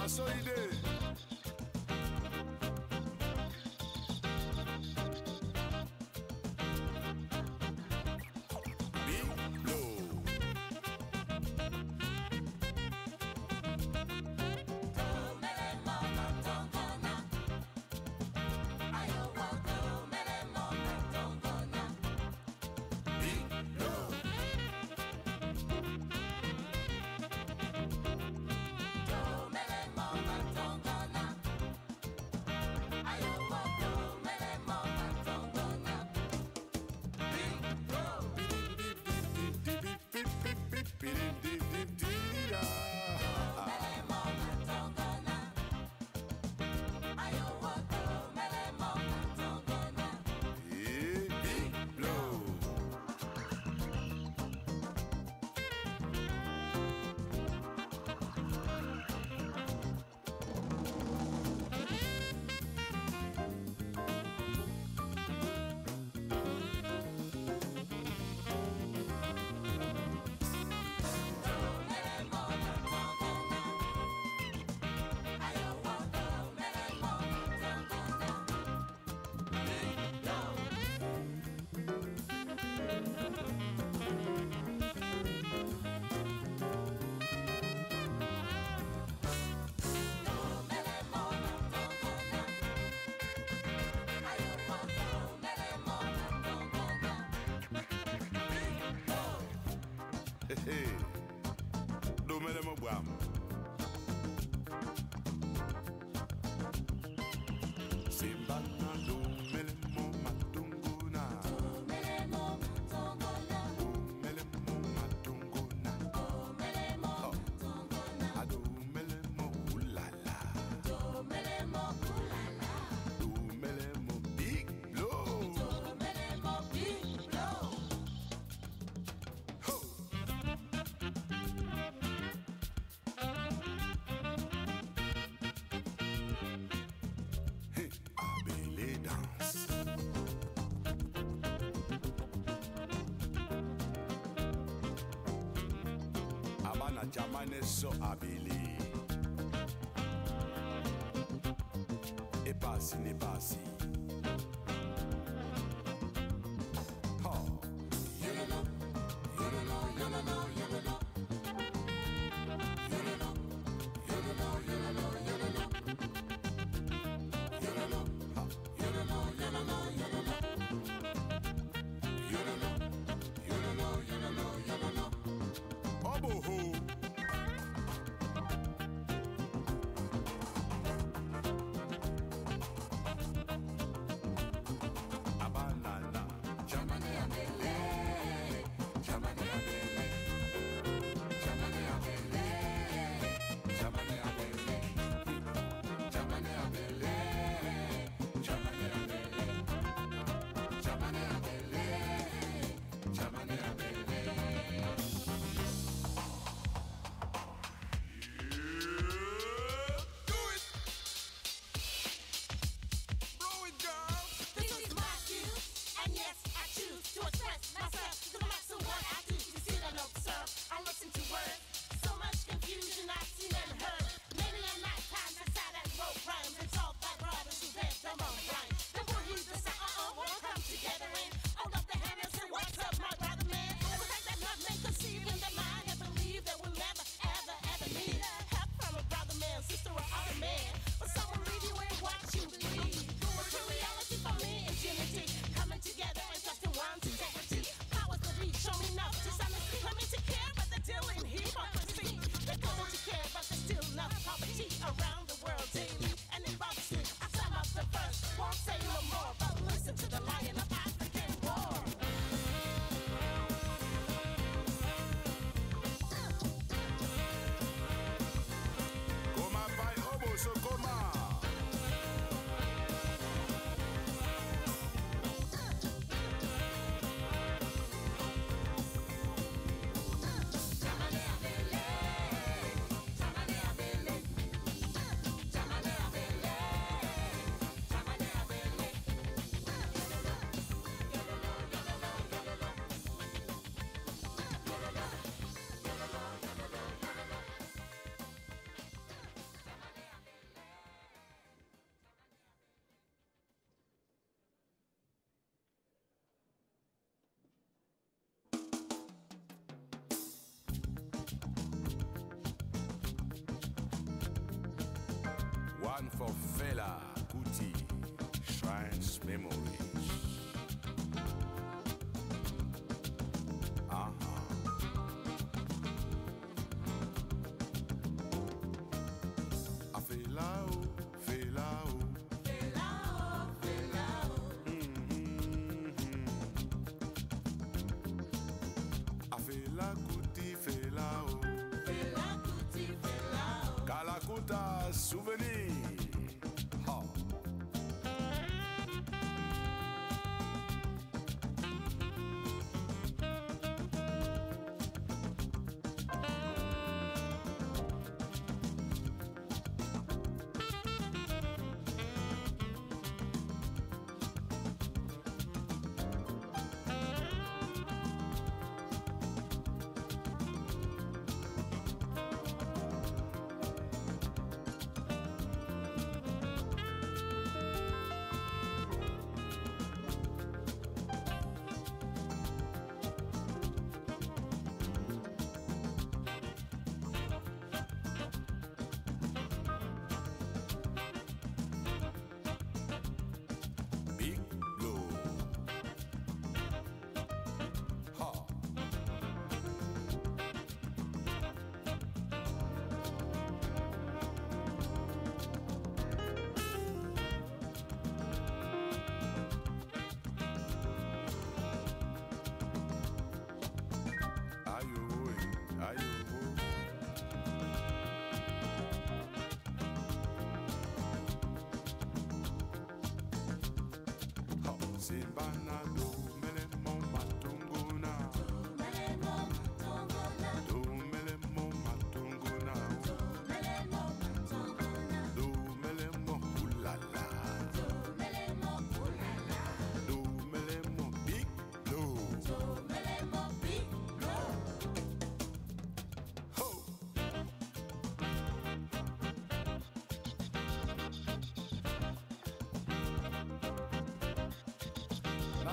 So he did. Hey, do me le mo bwam. Simba na do me le mo matunguna. Do me le mo matunguna. Do me le mo matunguna. Do me le mo matunguna. Do me le mo ulala. Do me le mo ulala. Do me le mo big blow. Do me le mo big blow. Abana jamane so abili. E passi ne passi. Ha. You don't know, you don't know, you don't know, you don't know. You don't know, you don't know, you don't know, you don't know. You don't know, ha. You don't know, you don't know, you don't know. You don't know, you don't know, you don't know, you don't know. Oboho. One for Fela Kuti, Shrines Memories. Kalakuta souvenir. Ha.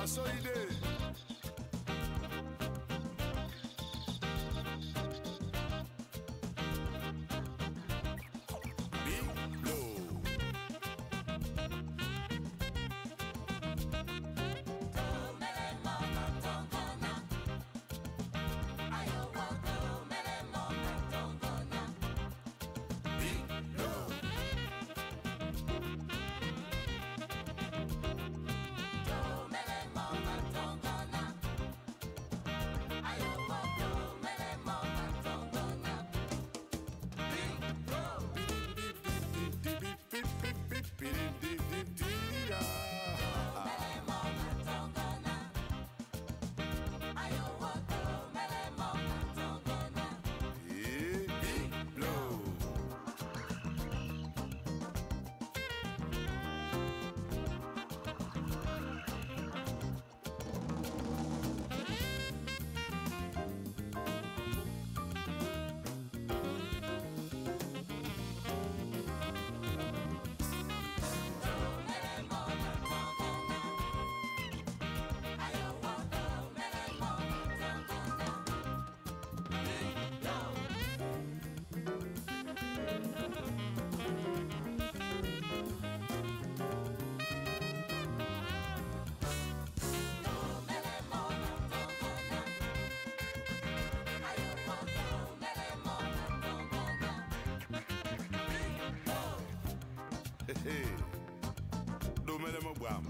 So he did. Hey, do me lemo buam.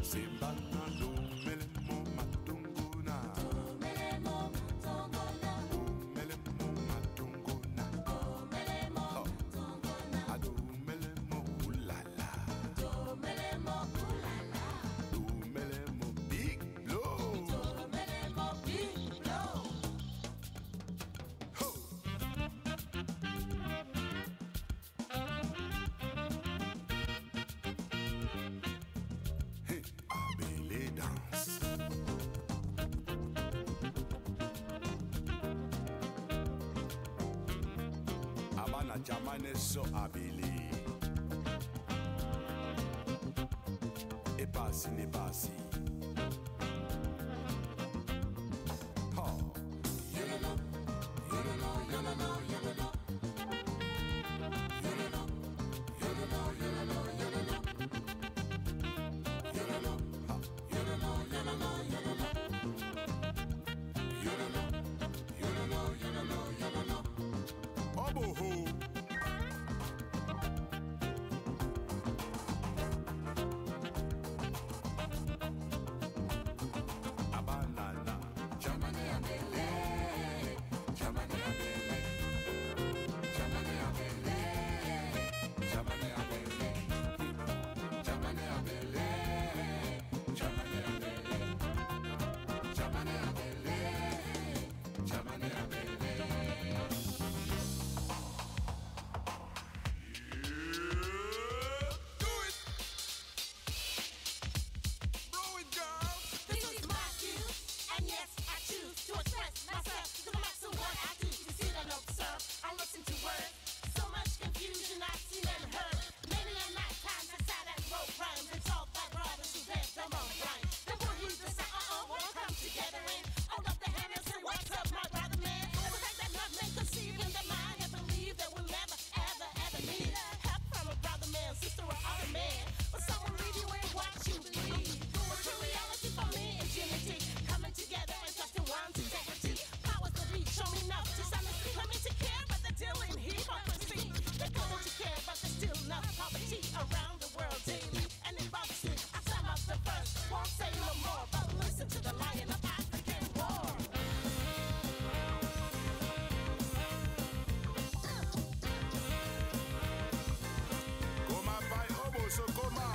Simba na do me lemo matunguna. Do me lemo matunguna. Do me lemo matunguna. Do me lemo matunguna. Do me lemo ulala. Do me lemo ulala. Do me lemo big blow. Do me lemo big blow. Ho. Abana jamane so abili. E passi ne passi. Ha. You don't know, myself to the max of what I do. You see and observe, I listen to words. So much confusion I've seen and heard. Many a night times I sat and wrote rhymes and solved by brothers who left them on blind. The boy used to say, we'll come together and hold up the hand and say, what's up, my brother man? And the fact that love men conceive in their mind and believe that we'll never, ever, ever need help from a brother man, sister, or other man. But someone lead you in what you believe. But true reality for me is unity, coming together and trusting one's integrity. Powers that be, show me enough to understand. Let me to care, but they're still in hypocrisy. They go to care, but there's still enough poverty around the world daily. And in boxing, I sum up the verse, won't say no more, but listen to the lion of African war. Coma vai obo so coma.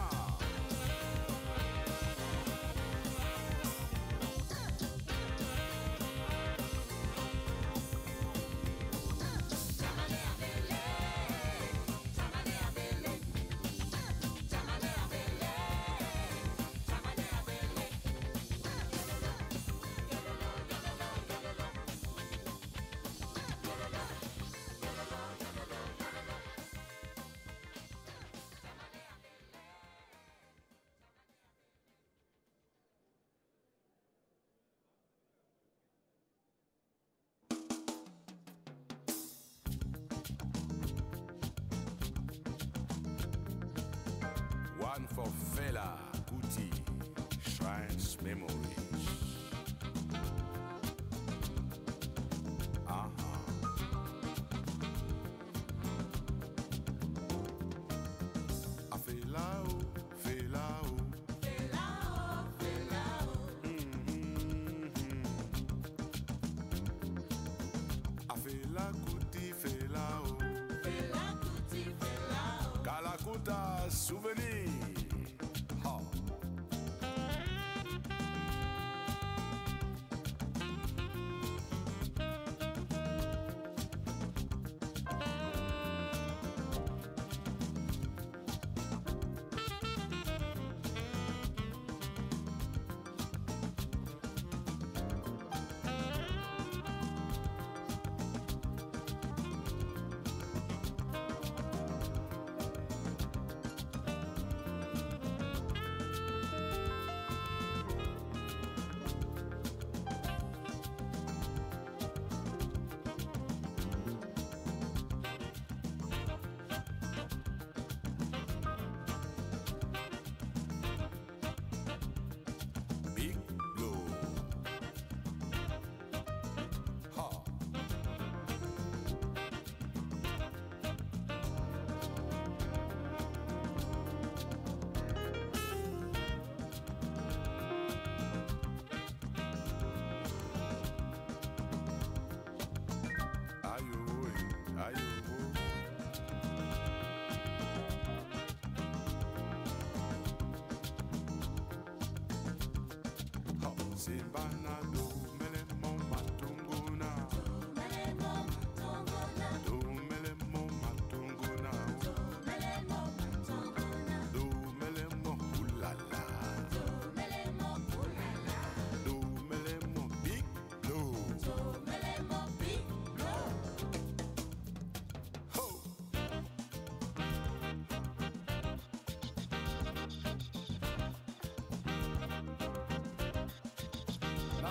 One for Fela Kuti, Shrines Memories. I feel out, feel out. I feel a Kuti, feel out. Kalakuta souvenir. Ha.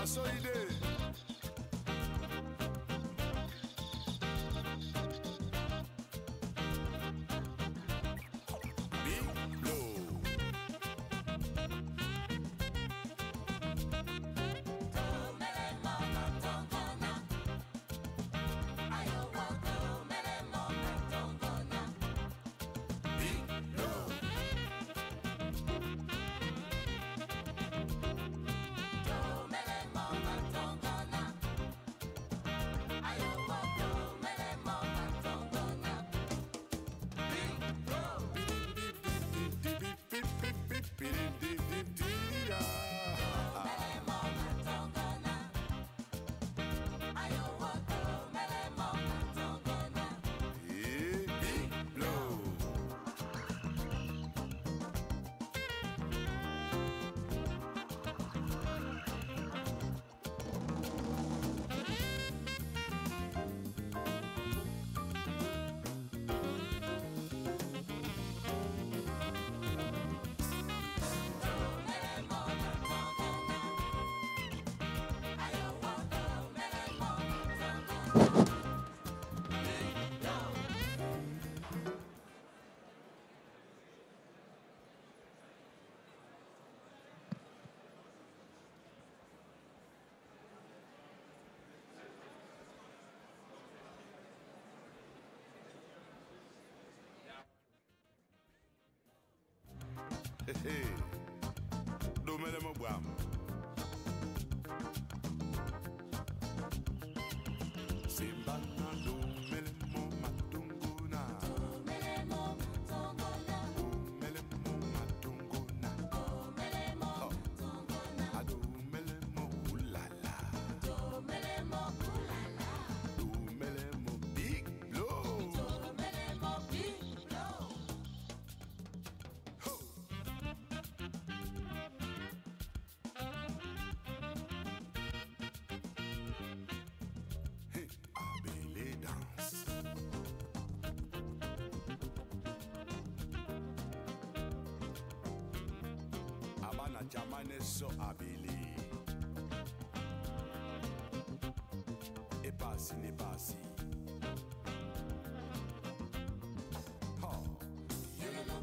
So he did. Don't Domele mo bwam. Simba na domele mo matunguna. Domele mo matunguna. Domele mo matunguna. Domele mo matunguna. Domele mo ulala. Domele mo ulala. Domele mo big blow. Domele mo big blow. Ho. Hey, Abele dance. Abana jamane so abele. E passi ne passi. Ha. Yololo,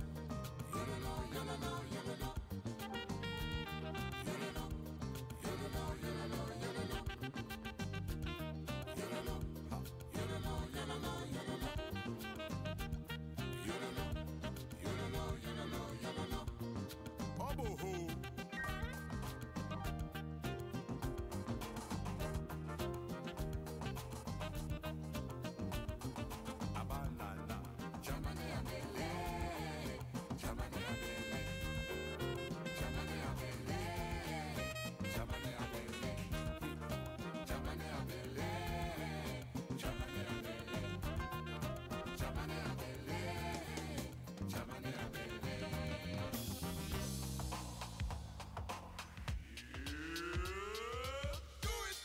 yololo, yololo, yololo. Yololo, yololo, yololo, yololo. Yololo, ha. Yololo, yololo, yololo. Yololo, yololo, yololo, yololo. Oboho. Abanana. Jamane abele. Jamane abele. Jamane abele. Jamane abele. Jamane abele. Jamane abele. Jamane abele. Jamane abele. Do it.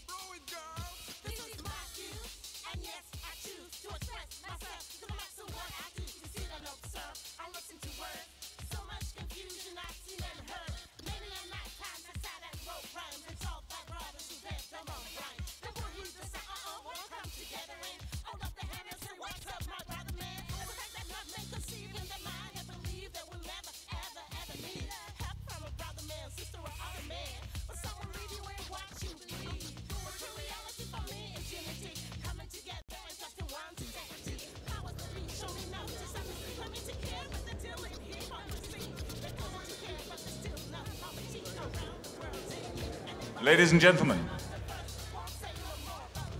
Blow it, girl. This is my cue, and yes, I choose to express myself to the max of what I do. You see and observe, I listen to words. So much confusion I've seen and heard. Many a night times I sat and wrote rhymes and solved by brothers who left them on rhyme. The one who decide, we'll come together and hold up the hand and say, what's up, my brother man? And the fact that love may conceive in their mind and believe that we'll never, ever, ever need help from a brother man, sister, or other man. But someone lead you in what you believe. But true reality for me is unity, coming together and trusting one's integrity. Powers that be shown enough to something for me to care, but until it here on the scene. They're going to care, but there's still enough poverty around the world. Ladies and gentlemen,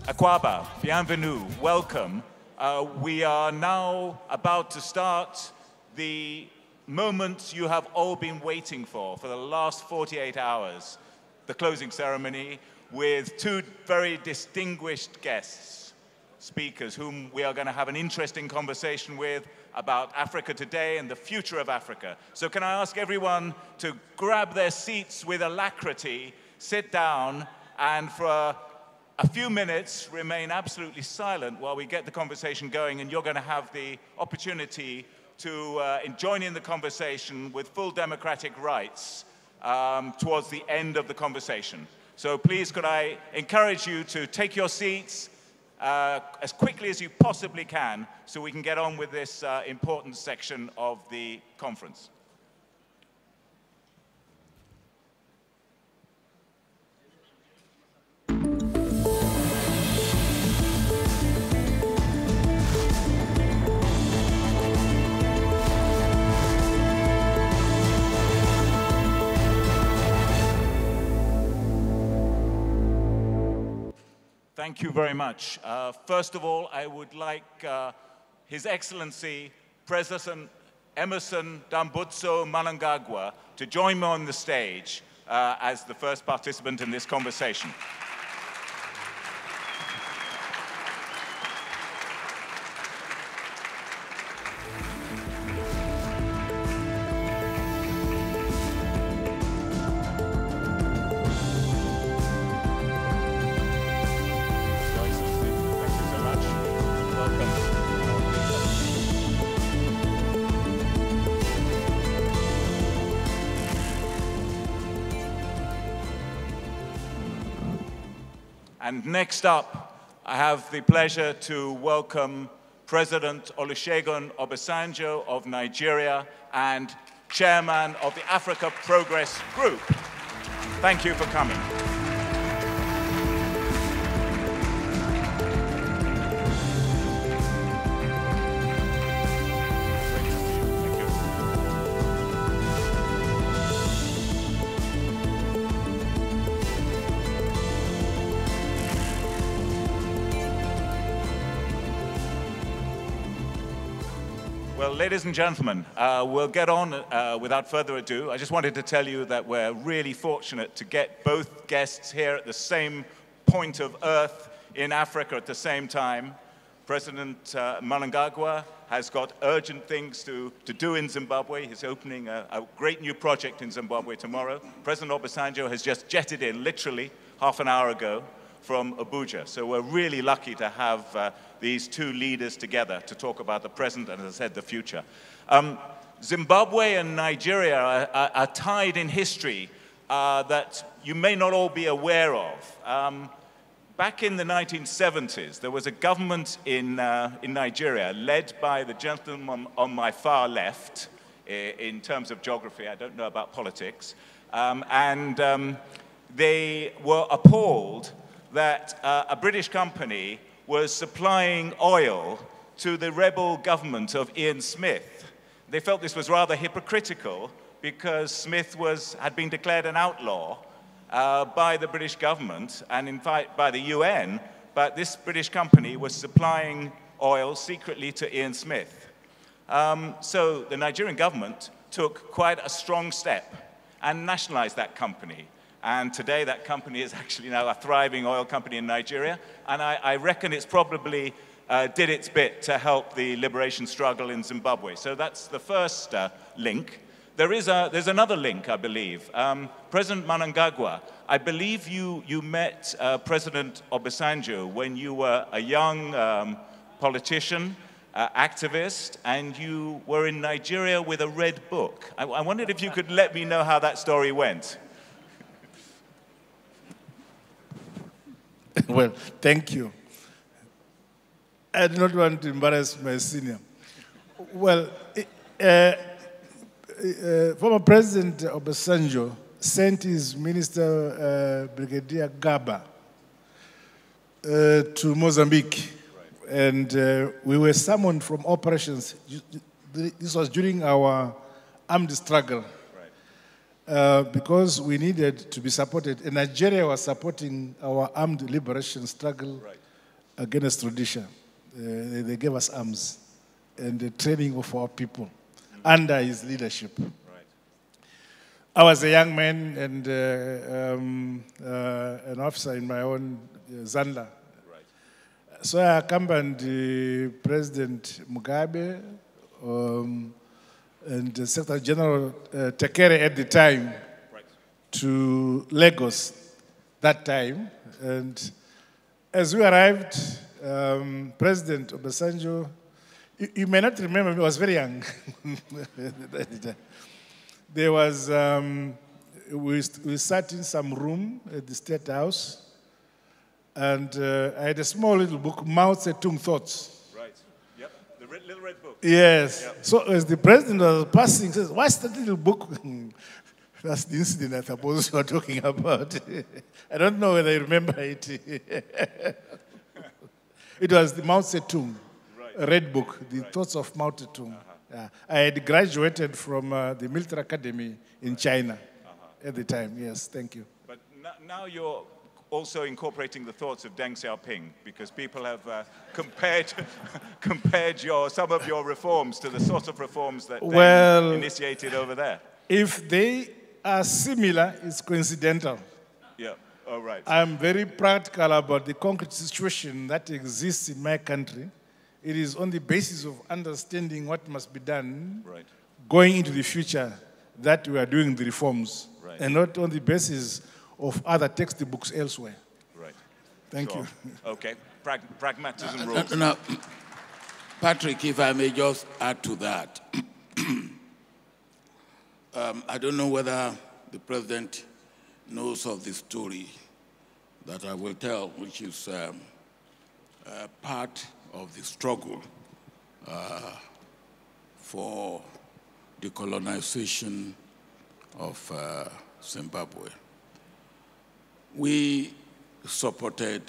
Akwaba, bienvenue, welcome. We are now about to start the moment you have all been waiting for the last 48 hours, the closing ceremony with two very distinguished guests, speakers whom we are going to have an interesting conversation with about Africa today and the future of Africa. So can I ask everyone to grab their seats with alacrity, sit down, and for a few minutes remain absolutely silent while we get the conversation going, and you're going to have the opportunity to join in the conversation with full democratic rights towards the end of the conversation. So please could I encourage you to take your seats as quickly as you possibly can so we can get on with this important section of the conference. Thank you very much. First of all, I would like His Excellency President Emerson Dambudzo Mnangagwa to join me on the stage as the first participant in this conversation. And next up, I have the pleasure to welcome President Olusegun Obasanjo of Nigeria and Chairman of the Africa Progress Group. Thank you for coming. Well, ladies and gentlemen, we'll get on without further ado. I just wanted to tell you that we're really fortunate to get both guests here at the same point of Earth in Africa at the same time. President Mnangagwa has got urgent things to do in Zimbabwe. He's opening a great new project in Zimbabwe tomorrow. President Obasanjo has just jetted in, literally, half an hour ago from Abuja. So we're really lucky to have these two leaders together to talk about the present and, as I said, the future. Zimbabwe and Nigeria are tied in history that you may not all be aware of. Back in the 1970s, there was a government in Nigeria led by the gentleman on my far left in terms of geography. I don't know about politics. They were appalled that a British company was supplying oil to the rebel government of Ian Smith. They felt this was rather hypocritical because Smith had been declared an outlaw by the British government and in fact by the UN, but this British company was supplying oil secretly to Ian Smith. So the Nigerian government took quite a strong step and nationalized that company. And today that company is actually now a thriving oil company in Nigeria. And I reckon it's probably did its bit to help the liberation struggle in Zimbabwe. So that's the first link. There's another link, I believe. President Mnangagwa, I believe you met President Obasanjo when you were a young politician, activist, and you were in Nigeria with a red book. I wondered if you could let me know how that story went. Well, thank you. I do not want to embarrass my senior. Well, former President Obasanjo sent his minister, Brigadier Gaba, to Mozambique. Right. And we were summoned from operations. This was during our armed struggle. Because we needed to be supported. And Nigeria was supporting our armed liberation struggle against Rhodesia. They gave us arms and the training of our people under his leadership. Right. I was a young man and an officer in my own Zandla. Right. So I accompanied President Mugabe, and Secretary General Tekere at the time to Lagos that time. And as we arrived, President Obasanjo, you may not remember, I was very young. There was, we sat in some room at the State House, and I had a small little book, Mao Zedong Thoughts. Little red book. Yes. Yep. So as the president was passing, he says, "What's that little book?" That's the incident I suppose you are talking about. I don't know whether you remember it. It was the Mao Zedong red book, the Thoughts of Mao Zedong. I had graduated from the military academy in China at the time. Yes, thank you. But now you're also incorporating the thoughts of Deng Xiaoping, because people have compared some of your reforms to the sort of reforms that Deng initiated over there. If they are similar, it's coincidental. Yeah, all right. I'm very practical about the concrete situation that exists in my country. It is on the basis of understanding what must be done going into the future that we are doing the reforms, and not on the basis of other textbooks elsewhere. Right. Thank you. Okay. Pragmatism rules. Now, Patrick, if I may just add to that. I don't know whether the president knows of the story that I will tell, which is part of the struggle for decolonization of Zimbabwe. We supported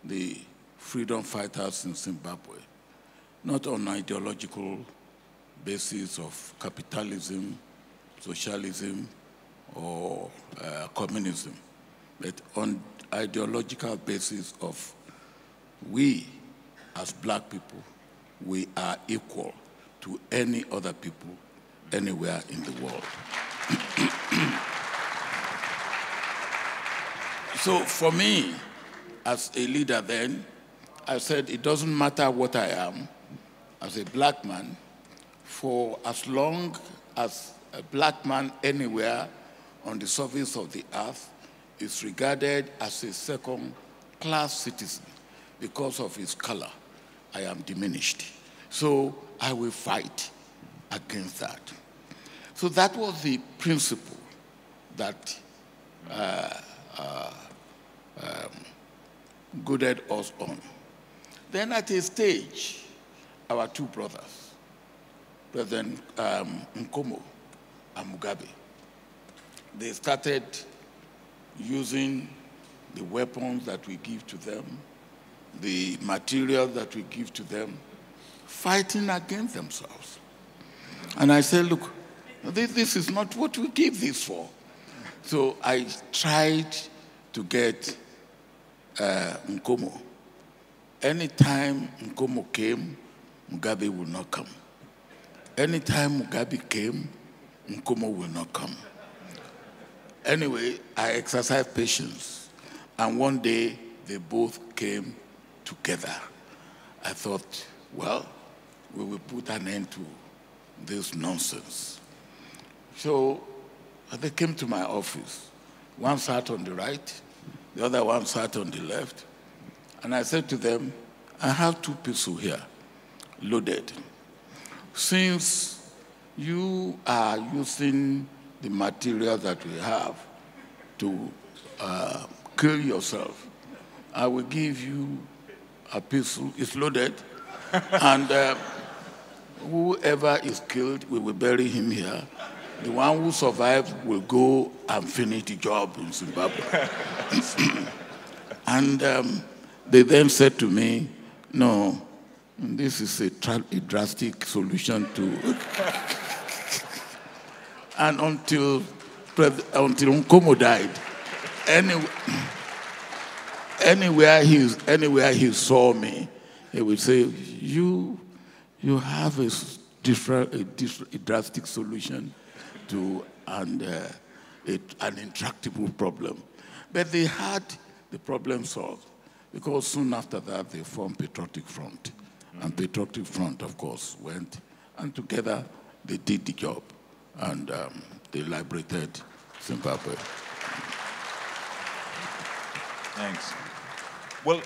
the freedom fighters in Zimbabwe, not on ideological basis of capitalism, socialism, or communism, but on ideological basis of we, as black people, we are equal to any other people anywhere in the world. So for me, as a leader then, I said it doesn't matter what I am as a black man, for as long as a black man anywhere on the surface of the earth is regarded as a second-class citizen because of his color, I am diminished. So I will fight against that. So that was the principle that goaded us on. Then at a stage, our two brothers, President Nkomo and Mugabe, they started using the weapons that we give to them, the material that we give to them, fighting against themselves. And I said, look, this is not what we give this for. So I tried to get Nkomo. Anytime Nkomo came, Mugabe will not come. Anytime Mugabe came, Nkomo will not come. Anyway, I exercised patience, and one day they both came together. I thought, well, we will put an end to this nonsense. So they came to my office. One sat on the right, the other one sat on the left. And I said to them, I have two pistols here, loaded. Since you are using the material that we have to kill yourself, I will give you a pistol. It's loaded. And whoever is killed, we will bury him here. The one who survives will go and finish the job in Zimbabwe. And they then said to me, no, this is a drastic solution to... And until Nkomo died, anywhere he saw me, he would say, you have a drastic solution to an intractable problem. But they had the problem solved, because soon after that they formed Patriotic Front. And Patriotic Front, of course, went, and together they did the job, and they liberated Zimbabwe. Thanks. Well,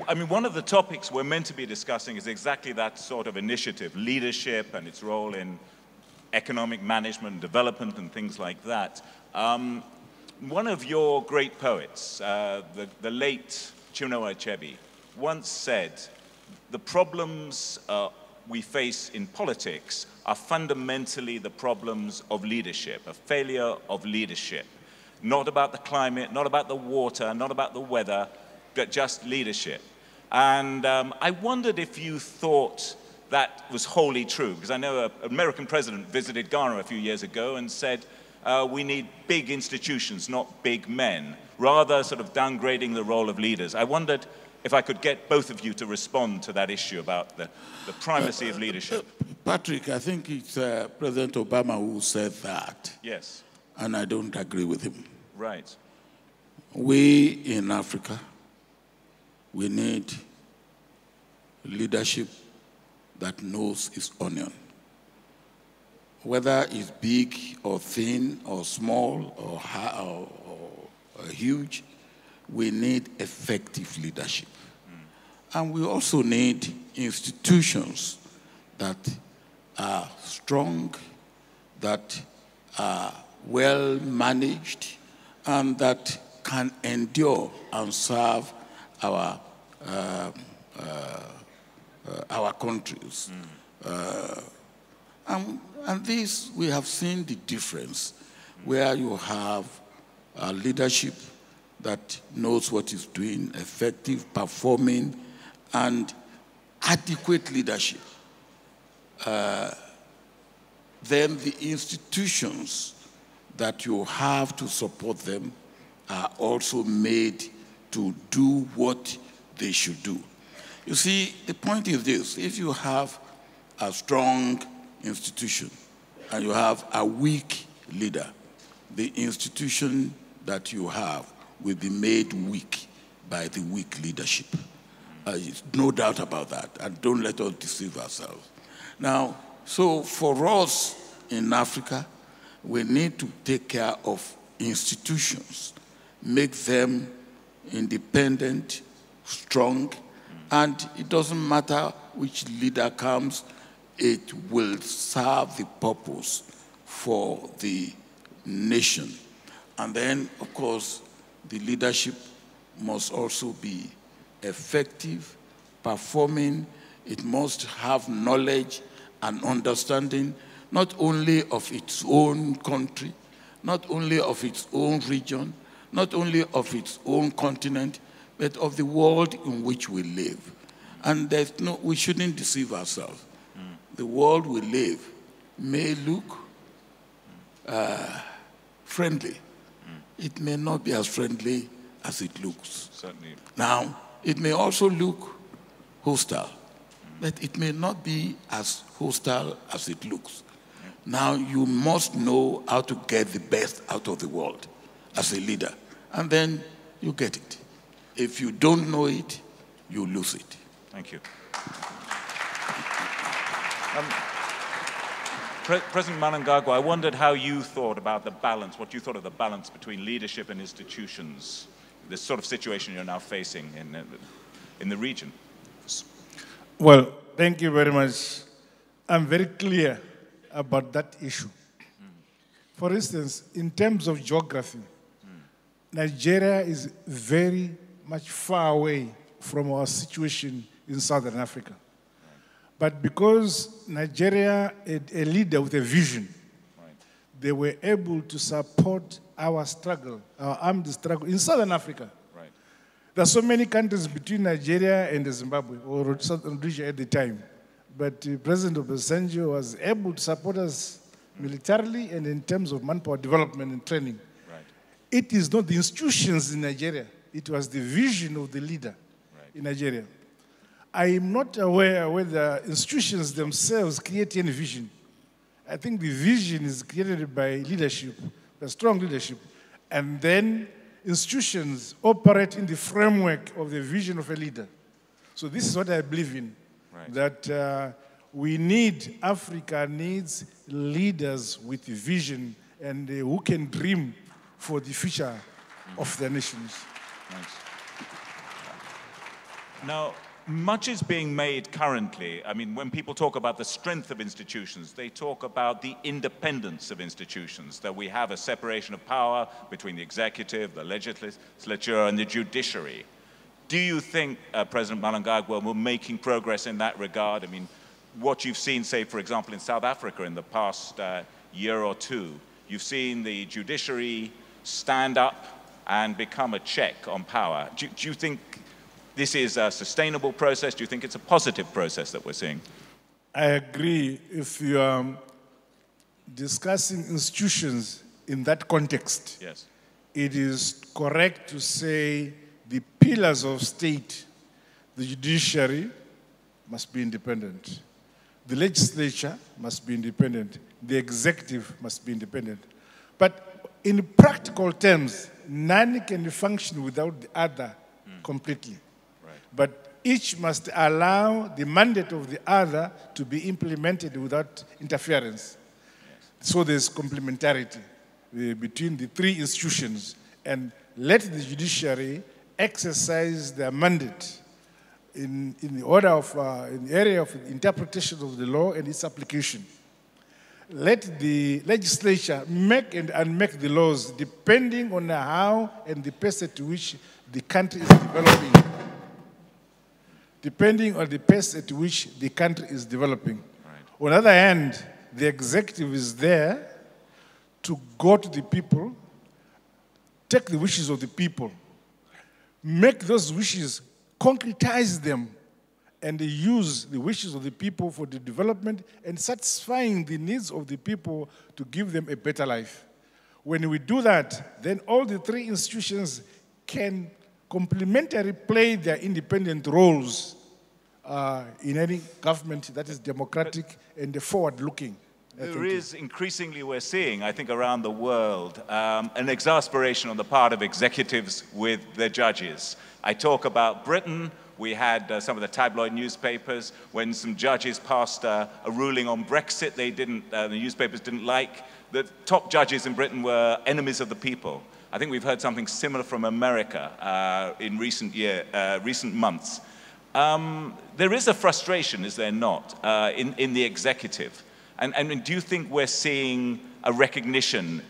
I mean, one of the topics we're meant to be discussing is exactly that sort of initiative, leadership and its role in economic management and development and things like that. One of your great poets, the late Chinua Achebe, once said, the problems we face in politics are fundamentally the problems of leadership, a failure of leadership. Not about the climate, not about the water, not about the weather, but just leadership. And I wondered if you thought that was wholly true, because I know an American president visited Ghana a few years ago and said, we need big institutions, not big men, rather sort of downgrading the role of leaders. I wondered if I could get both of you to respond to that issue about the primacy of leadership. Patrick, I think it's President Obama who said that. Yes. And I don't agree with him. Right. We in Africa, we need leadership that knows its onion. Whether it's big or thin or small or high or huge, we need effective leadership. And we also need institutions that are strong, that are well managed, and that can endure and serve our countries. And this, we have seen the difference, where you have a leadership that knows what it's doing, effective, performing, and adequate leadership. Then the institutions that you have to support them are also made to do what they should do. You see, the point is this: if you have a strong institution and you have a weak leader, the institution that you have will be made weak by the weak leadership. No doubt about that, and don't let us deceive ourselves. Now, so for us in Africa, we need to take care of institutions, make them independent, strong, and it doesn't matter which leader comes, it will serve the purpose for the nation. And then, of course, the leadership must also be effective, performing. It must have knowledge and understanding, not only of its own country, not only of its own region, not only of its own continent, but of the world in which we live. And we shouldn't deceive ourselves. The world we live may look friendly. It may not be as friendly as it looks. Certainly. Now, it may also look hostile, but it may not be as hostile as it looks. Now, you must know how to get the best out of the world as a leader, and then you get it. If you don't know it, you lose it. Thank you. President Mnangagwa, I wondered how you thought about the balance, what you thought of the balance between leadership and institutions, this sort of situation you're now facing in the region. Well, thank you very much. I'm very clear about that issue. For instance, in terms of geography, Nigeria is very much far away from our situation in Southern Africa. But because Nigeria had a leader with a vision, they were able to support our struggle, our armed struggle in Southern Africa. Right. There are so many countries between Nigeria and Zimbabwe, or Southern region at the time. But President Obasanjo was able to support us militarily and in terms of manpower development and training. Right. It is not the institutions in Nigeria. It was the vision of the leader in Nigeria. I am not aware whether institutions themselves create any vision. I think the vision is created by leadership, a strong leadership. And then institutions operate in the framework of the vision of a leader. So this is what I believe in, that Africa needs leaders with vision and who can dream for the future of their nations. Nice. Now, much is being made currently. I mean, when people talk about the strength of institutions, they talk about the independence of institutions, that we have a separation of power between the executive, the legislature, and the judiciary. Do you think, President Mnangagwa, we're making progress in that regard? I mean, what you've seen, say, for example, in South Africa in the past year or two, you've seen the judiciary stand up and become a check on power. Do you think this is a sustainable process? Do you think it's a positive process that we're seeing? I agree. If you are discussing institutions in that context, yes, it is correct to say the pillars of state, the judiciary must be independent. The legislature must be independent. The executive must be independent. But in practical terms, none can function without the other completely. But each must allow the mandate of the other to be implemented without interference. Yes. So there's complementarity between the three institutions, and let the judiciary exercise their mandate in the area of interpretation of the law and its application. Let the legislature make and unmake the laws depending on how and the pace at which the country is developing. Depending on the pace at which the country is developing. Right. On the other hand, the executive is there to go to the people, take the wishes of the people, make those wishes, concretize them, and use the wishes of the people for the development and satisfying the needs of the people to give them a better life. When we do that, then all the three institutions can complementarily play their independent roles in any government that is democratic and forward-looking. There is increasingly, we're seeing, I think, around the world, an exasperation on the part of executives with their judges. I talk about Britain. We had some of the tabloid newspapers, when some judges passed a ruling on Brexit the newspapers didn't like. The top judges in Britain were enemies of the people. I think we've heard something similar from America in recent months. There is a frustration, is there not, in the executive? And do you think we're seeing a recognition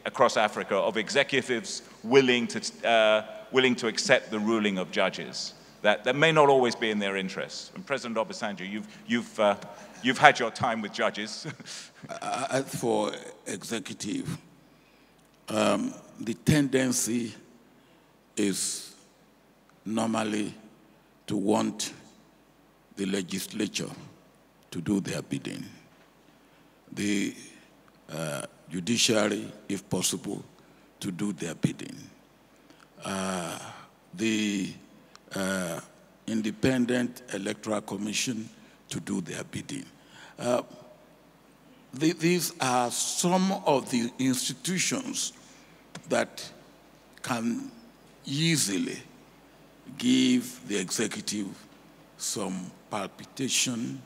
across Africa of executives willing to accept the ruling of judges that may not always be in their interests? And President Obasanjo, you've had your time with judges. As for executive, the tendency is normally to want the legislature to do their bidding. The judiciary, if possible, to do their bidding. The Independent Electoral Commission to do their bidding. These are some of the institutions that can easily give the executive some palpitation,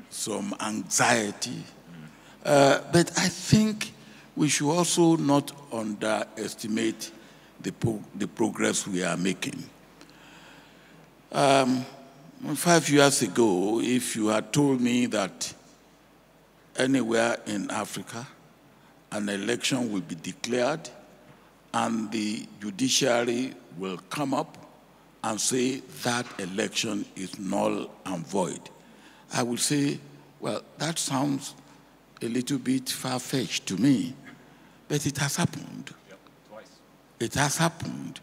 some anxiety. But I think we should also not underestimate the progress we are making. 5 years ago, if you had told me that anywhere in Africa an election will be declared and the judiciary will come up and say that election is null and void, I would say, well, that sounds a little bit far-fetched to me, but it has happened. Yep, twice. It has happened,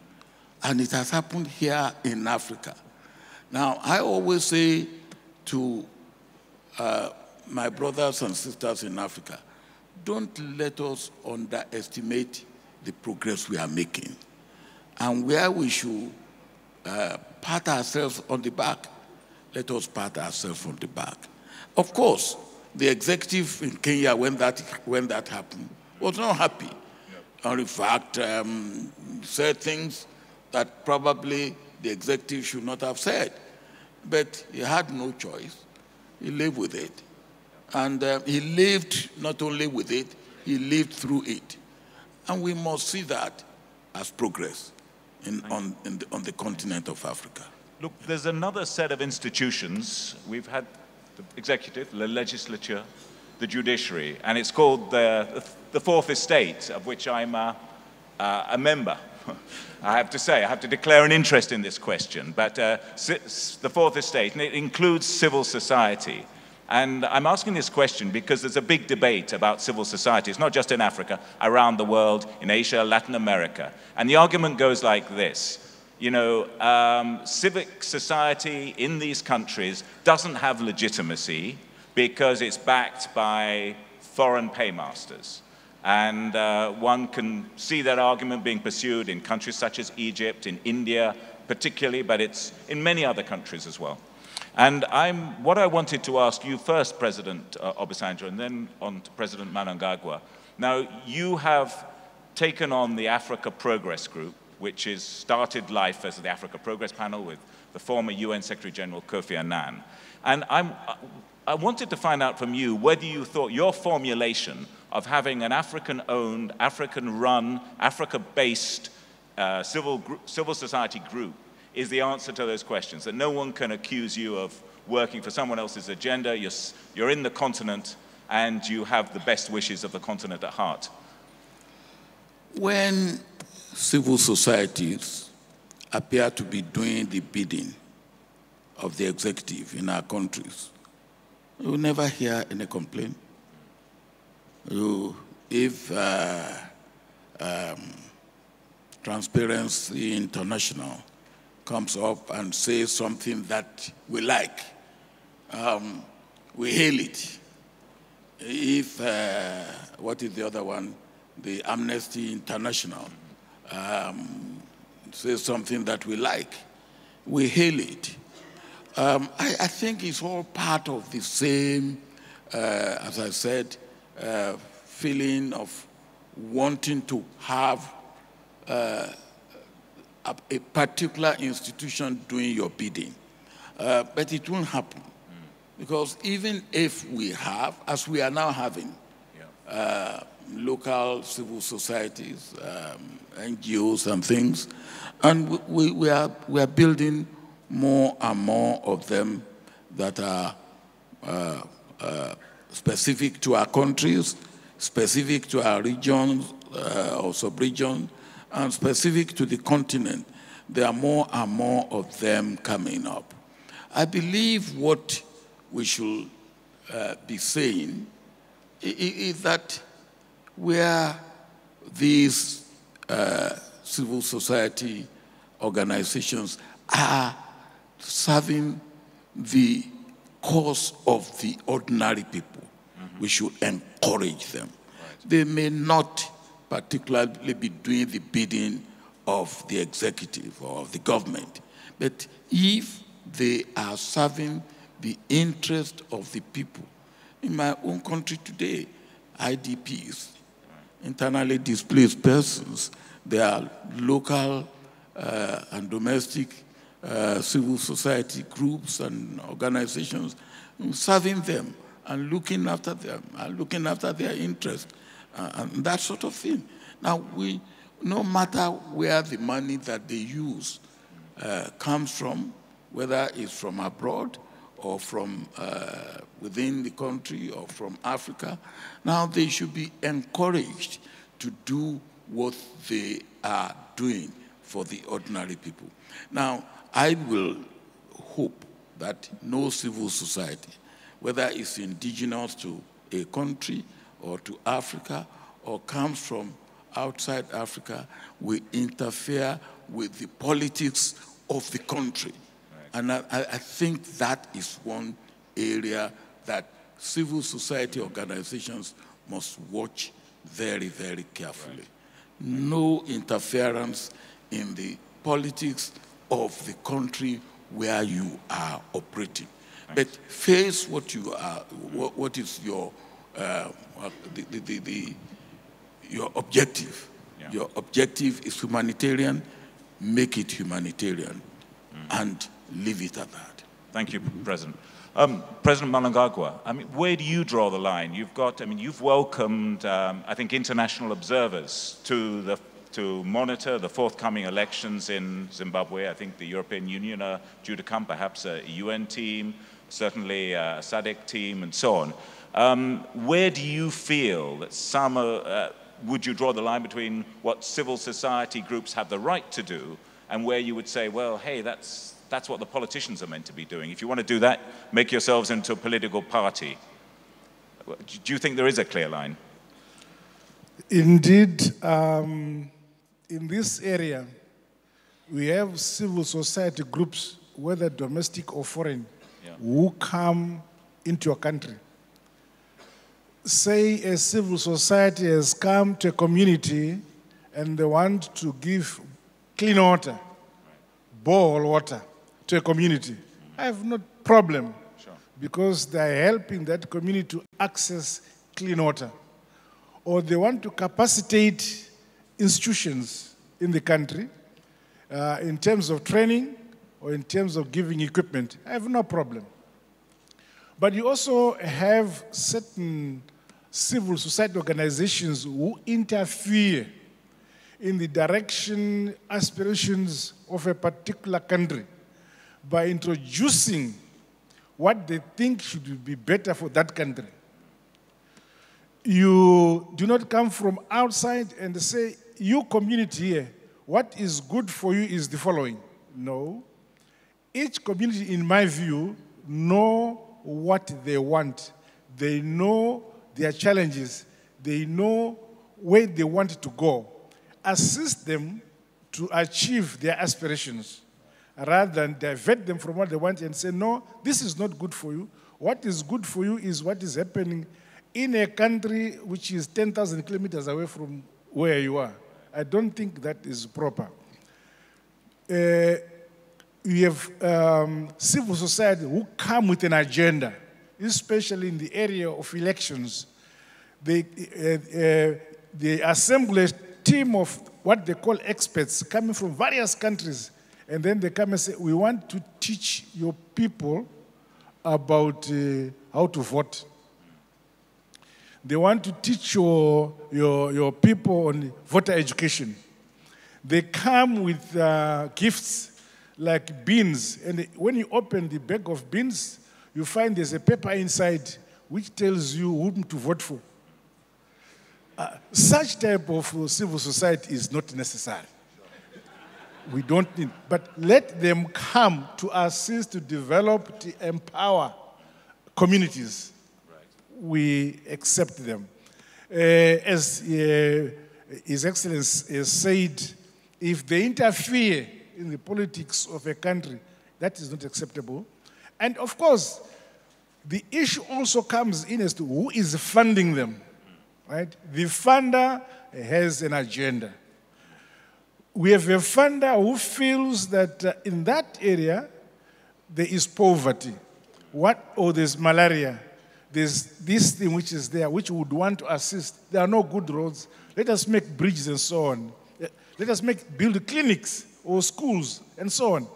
and it has happened here in Africa. Now, I always say to my brothers and sisters in Africa, don't let us underestimate the progress we are making. And where we should pat ourselves on the back, let us pat ourselves on the back. Of course, the executive in Kenya, when that happened, was not happy. And in fact, said things that probably the executive should not have said. But he had no choice. He lived with it. And he lived not only with it, he lived through it. And we must see that as progress on the continent of Africa. Look, there's another set of institutions. We've had the executive, the legislature, the judiciary, and it's called the Fourth Estate, of which I'm a member. I have to say, I have to declare an interest in this question, but the Fourth Estate, and it includes civil society. And I'm asking this question because there's a big debate about civil society. It's not just in Africa, around the world, in Asia, Latin America. And the argument goes like this. You know, civic society in these countries doesn't have legitimacy because it's backed by foreign paymasters. And one can see that argument being pursued in countries such as Egypt, in India particularly, but it's in many other countries as well. And what I wanted to ask you first, President Obasanjo, and then on to President Mnangagwa. Now, you have taken on the Africa Progress Group, which is started life as the Africa Progress Panel with the former UN Secretary General Kofi Annan. And I wanted to find out from you whether you thought your formulation of having an African-owned, African-run, Africa-based civil society group is the answer to those questions, that no one can accuse you of working for someone else's agenda. You're in the continent and you have the best wishes of the continent at heart. When civil societies appear to be doing the bidding of the executive in our countries, you will never hear any complaint. If Transparency International comes up and says something that we like, we hail it. If, what is the other one? The Amnesty International says something that we like, we hail it. I think it's all part of the same, as I said, feeling of wanting to have a particular institution doing your bidding. But it won't happen. Because even if we have, as we are now having, local civil societies, NGOs and things, and we are building more and more of them that are specific to our countries, specific to our regions or sub-regions, and specific to the continent. There are more and more of them coming up. I believe what we should be saying is that where these civil society organizations are serving the cause of the ordinary people, we should encourage them. Right. They may not particularly be doing the bidding of the executive or of the government, but if they are serving the interest of the people. In my own country today, IDPs, internally displaced persons, there are local and domestic civil society groups and organizations serving them and looking after them, and looking after their interests, and that sort of thing. Now, no matter where the money that they use comes from, whether it's from abroad or from within the country or from Africa, now they should be encouraged to do what they are doing for the ordinary people. Now, I will hope that no civil society, whether it's indigenous to a country or to Africa or comes from outside Africa, will interfere with the politics of the country. And I think that is one area that civil society organizations must watch very, very carefully. Right. No interference in the politics of the country where you are operating. But face what you are, what is your your objective. Yeah. Your objective is humanitarian, make it humanitarian, and leave it at that. Thank you, President. President Mnangagwa, I mean, where do you draw the line? You've welcomed, I think, international observers to monitor the forthcoming elections in Zimbabwe. I think the European Union are due to come, perhaps a UN team, certainly a SADC team, and so on. Where do you feel that would you draw the line between what civil society groups have the right to do and where you would say, well, hey, that's what the politicians are meant to be doing. If you want to do that, make yourselves into a political party. Do you think there is a clear line? Indeed, in this area, we have civil society groups, whether domestic or foreign, who come into a country. Say a civil society has come to a community and they want to give clean water, boil water, to a community. I have no problem, because they are helping that community to access clean water. Or they want to capacitate institutions in the country in terms of training or in terms of giving equipment. I have no problem. But you also have certain civil society organizations who interfere in the direction, aspirations of a particular country by introducing what they think should be better for that country. You do not come from outside and say, you community here, what is good for you is the following. No. Each community, in my view, know what they want. They know their challenges. They know where they want to go. Assist them to achieve their aspirations, rather than divert them from what they want and say, no, this is not good for you. What is good for you is what is happening in a country which is 10,000 kilometers away from where you are. I don't think that is proper. you have civil society who come with an agenda, especially in the area of elections. They assemble a team of what they call experts coming from various countries, and then they come and say, we want to teach your people about how to vote. They want to teach your people on voter education. They come with gifts like beans, and when you open the bag of beans, you find there's a paper inside which tells you whom to vote for. Such type of civil society is not necessary. We don't need, but let them come to assist to develop, to empower communities. We accept them. As His Excellency has said, if they interfere in the politics of a country, that is not acceptable. And of course, the issue also comes in as to who is funding them, right? The funder has an agenda. We have a funder who feels that in that area, there is poverty, or there's malaria. There's this thing which is there, which would want to assist. There are no good roads. Let us make bridges and so on. Let us build clinics or schools and so on.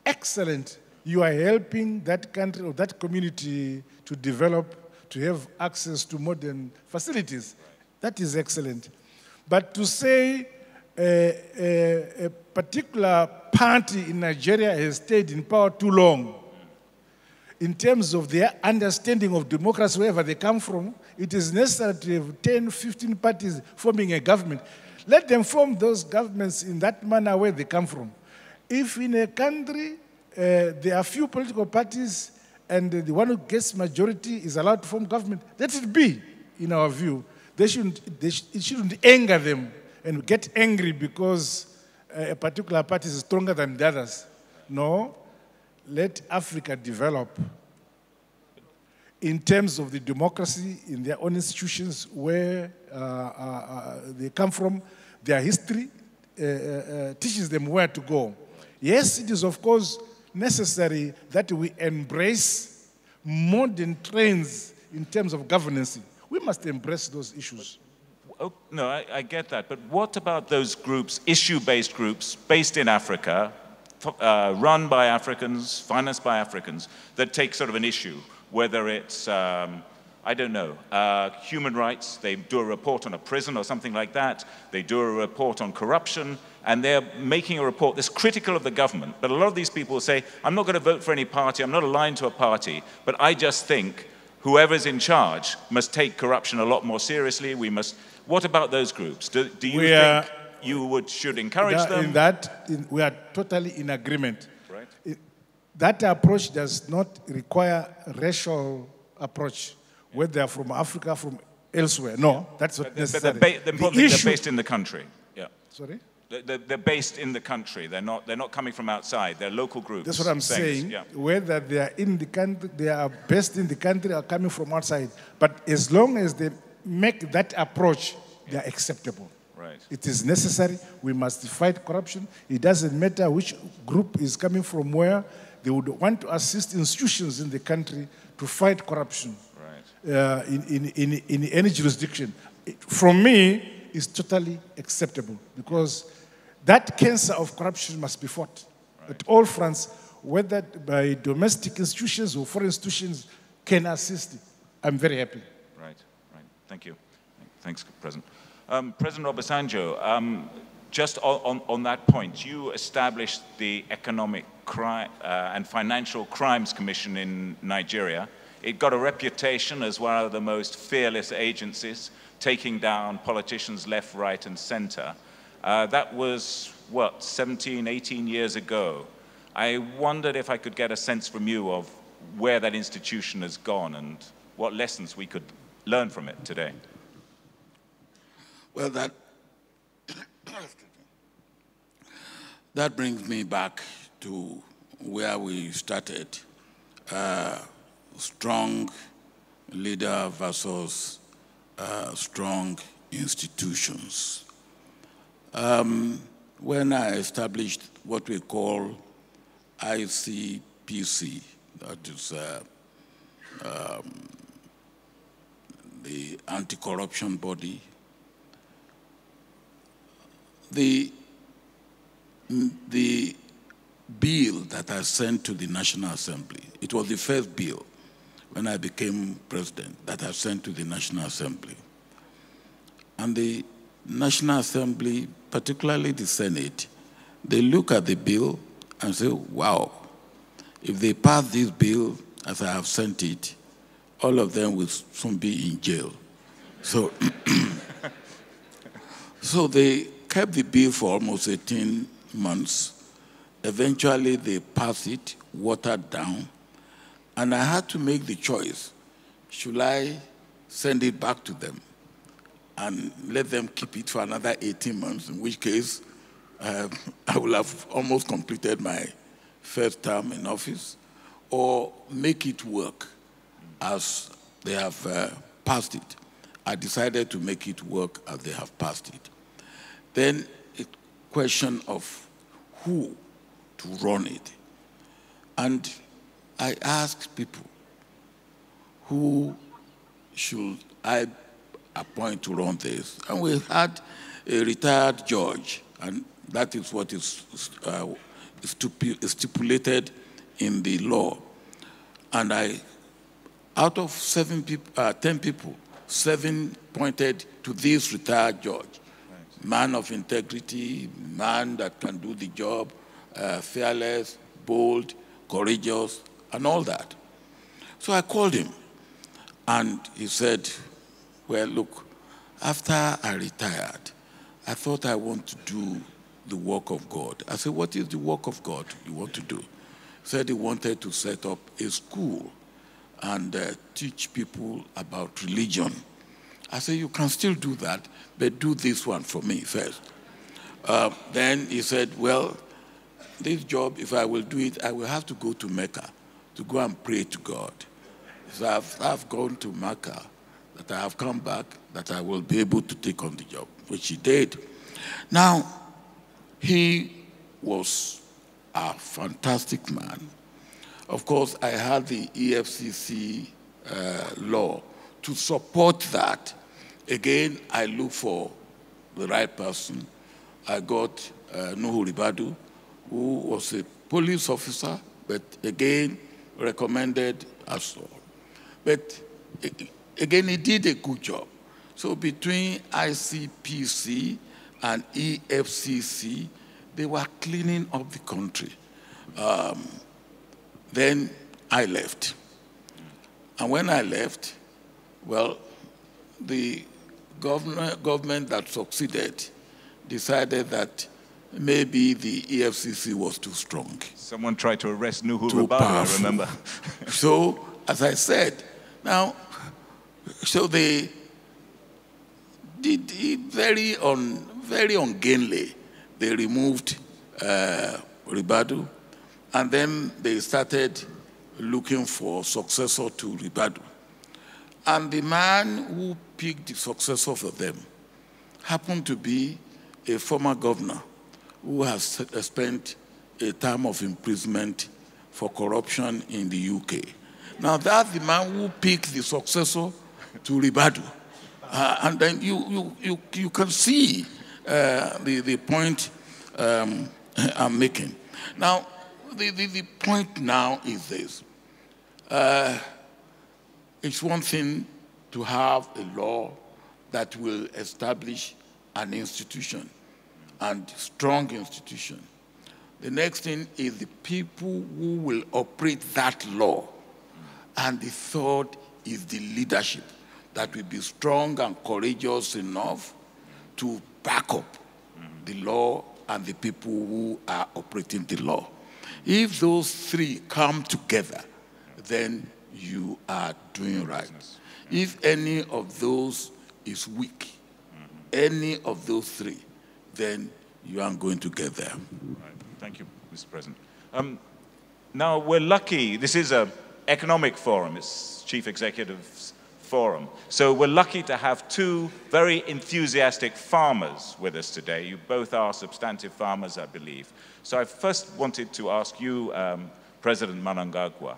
Excellent. You are helping that country or that community to develop, to have access to modern facilities. That is excellent. But to say a particular party in Nigeria has stayed in power too long, in terms of their understanding of democracy, wherever they come from, it is necessary to have 10, 15 parties forming a government. Let them form those governments in that manner where they come from. If in a country there are few political parties and the one who gets majority is allowed to form government, let it be, in our view. It shouldn't anger them and get angry because a particular party is stronger than the others. No. Let Africa develop in terms of the democracy in their own institutions where they come from. Their history teaches them where to go. Yes, it is of course necessary that we embrace modern trends in terms of governance. We must embrace those issues. Oh, no, I get that. But what about those groups, issue-based groups based in Africa, run by Africans, financed by Africans, that take sort of an issue, whether it's, I don't know, human rights, they do a report on a prison or something like that, they do a report on corruption, and they're making a report that's critical of the government. But a lot of these people say, I'm not going to vote for any party, I'm not aligned to a party, but I just think whoever's in charge must take corruption a lot more seriously. We must. What about those groups? Do you think you should encourage them? We are totally in agreement. Right. That approach does not require racial approach, whether they're from Africa, from elsewhere. No, that's not necessary. They're based in the country. Yeah. Sorry? They're based in the country. They're not coming from outside. They're local groups. That's what I'm saying. Yeah. Whether they are in the country, they are based in the country or coming from outside. But as long as they make that approach, they are acceptable. Right. It is necessary. We must fight corruption. It doesn't matter which group is coming from where. They would want to assist institutions in the country to fight corruption. Right. In any jurisdiction. From me, it's totally acceptable because that cancer of corruption must be fought at all fronts, whether by domestic institutions or foreign institutions can assist it. I'm very happy. Right. Thank you. Thanks, President. President Obasanjo, just on that point, you established the Economic Crime and Financial Crimes Commission in Nigeria. It got a reputation as one of the most fearless agencies, taking down politicians left, right, and center. That was, what, 17, 18 years ago. I wondered if I could get a sense from you of where that institution has gone and what lessons we could learn from it today. Well, that brings me back to where we started. Strong leader versus strong institutions. When I established what we call ICPC, that is the anti-corruption body. The bill that I sent to the National Assembly, it was the first bill when I became president that I sent to the National Assembly. And the National Assembly, particularly the Senate, they look at the bill and say, wow, if they pass this bill as I have sent it, all of them will soon be in jail. So, so they kept the bill for almost 18 months. Eventually, they passed it, watered down, and I had to make the choice. Should I send it back to them and let them keep it for another 18 months, in which case I will have almost completed my first term in office, or make it work as they have passed it? I decided to make it work as they have passed it. Then a question of who to run it. And I asked people, who should I appoint to run this? And we had a retired judge, and that is what is stipulated in the law. And out of 10 people, 7 pointed to this retired judge. Nice. Man of integrity, man that can do the job, fearless, bold, courageous, and all that. So I called him, and he said, well, look, after I retired, I thought I want to do the work of God. I said, what is the work of God you want to do? He said he wanted to set up a school and teach people about religion. I said, you can still do that, but do this one for me first. Then he said, well, this job, if I will do it, I will have to go to Mecca to go and pray to God. So I've gone to Mecca, that I have come back, that I will be able to take on the job, which he did. Now, he was a fantastic man. Of course, I had the EFCC law to support that. Again, I looked for the right person. I got Nuhu Ribadu, who was a police officer, but again, recommended us all. But again, he did a good job. So between ICPC and EFCC, they were cleaning up the country. Then I left. And when I left, well, the government that succeeded decided that maybe the EFCC was too strong. Someone tried to arrest Nuhu Ribadu, I remember. So, as I said, now, so they did it very ungainly. They removed Ribadu, and then they started looking for successor to Ribadu. And the man who picked the successor for them happened to be a former governor who has spent a term of imprisonment for corruption in the UK. Now that's the man who picked the successor to Ribadu. And then you can see the point I'm making. Now, the point now is this. It's one thing to have a law that will establish an institution, and strong institution. The next thing is the people who will operate that law. And the third is the leadership that will be strong and courageous enough to back up the law and the people who are operating the law. If those three come together, then you are doing right. If any of those is weak, any of those three, then you aren't going to get there. Right. Thank you, Mr. President. Now, we're lucky. This is an economic forum. It's chief executives forum. So we're lucky to have two very enthusiastic farmers with us today. You both are substantive farmers, I believe. So I first wanted to ask you, President Mnangagwa,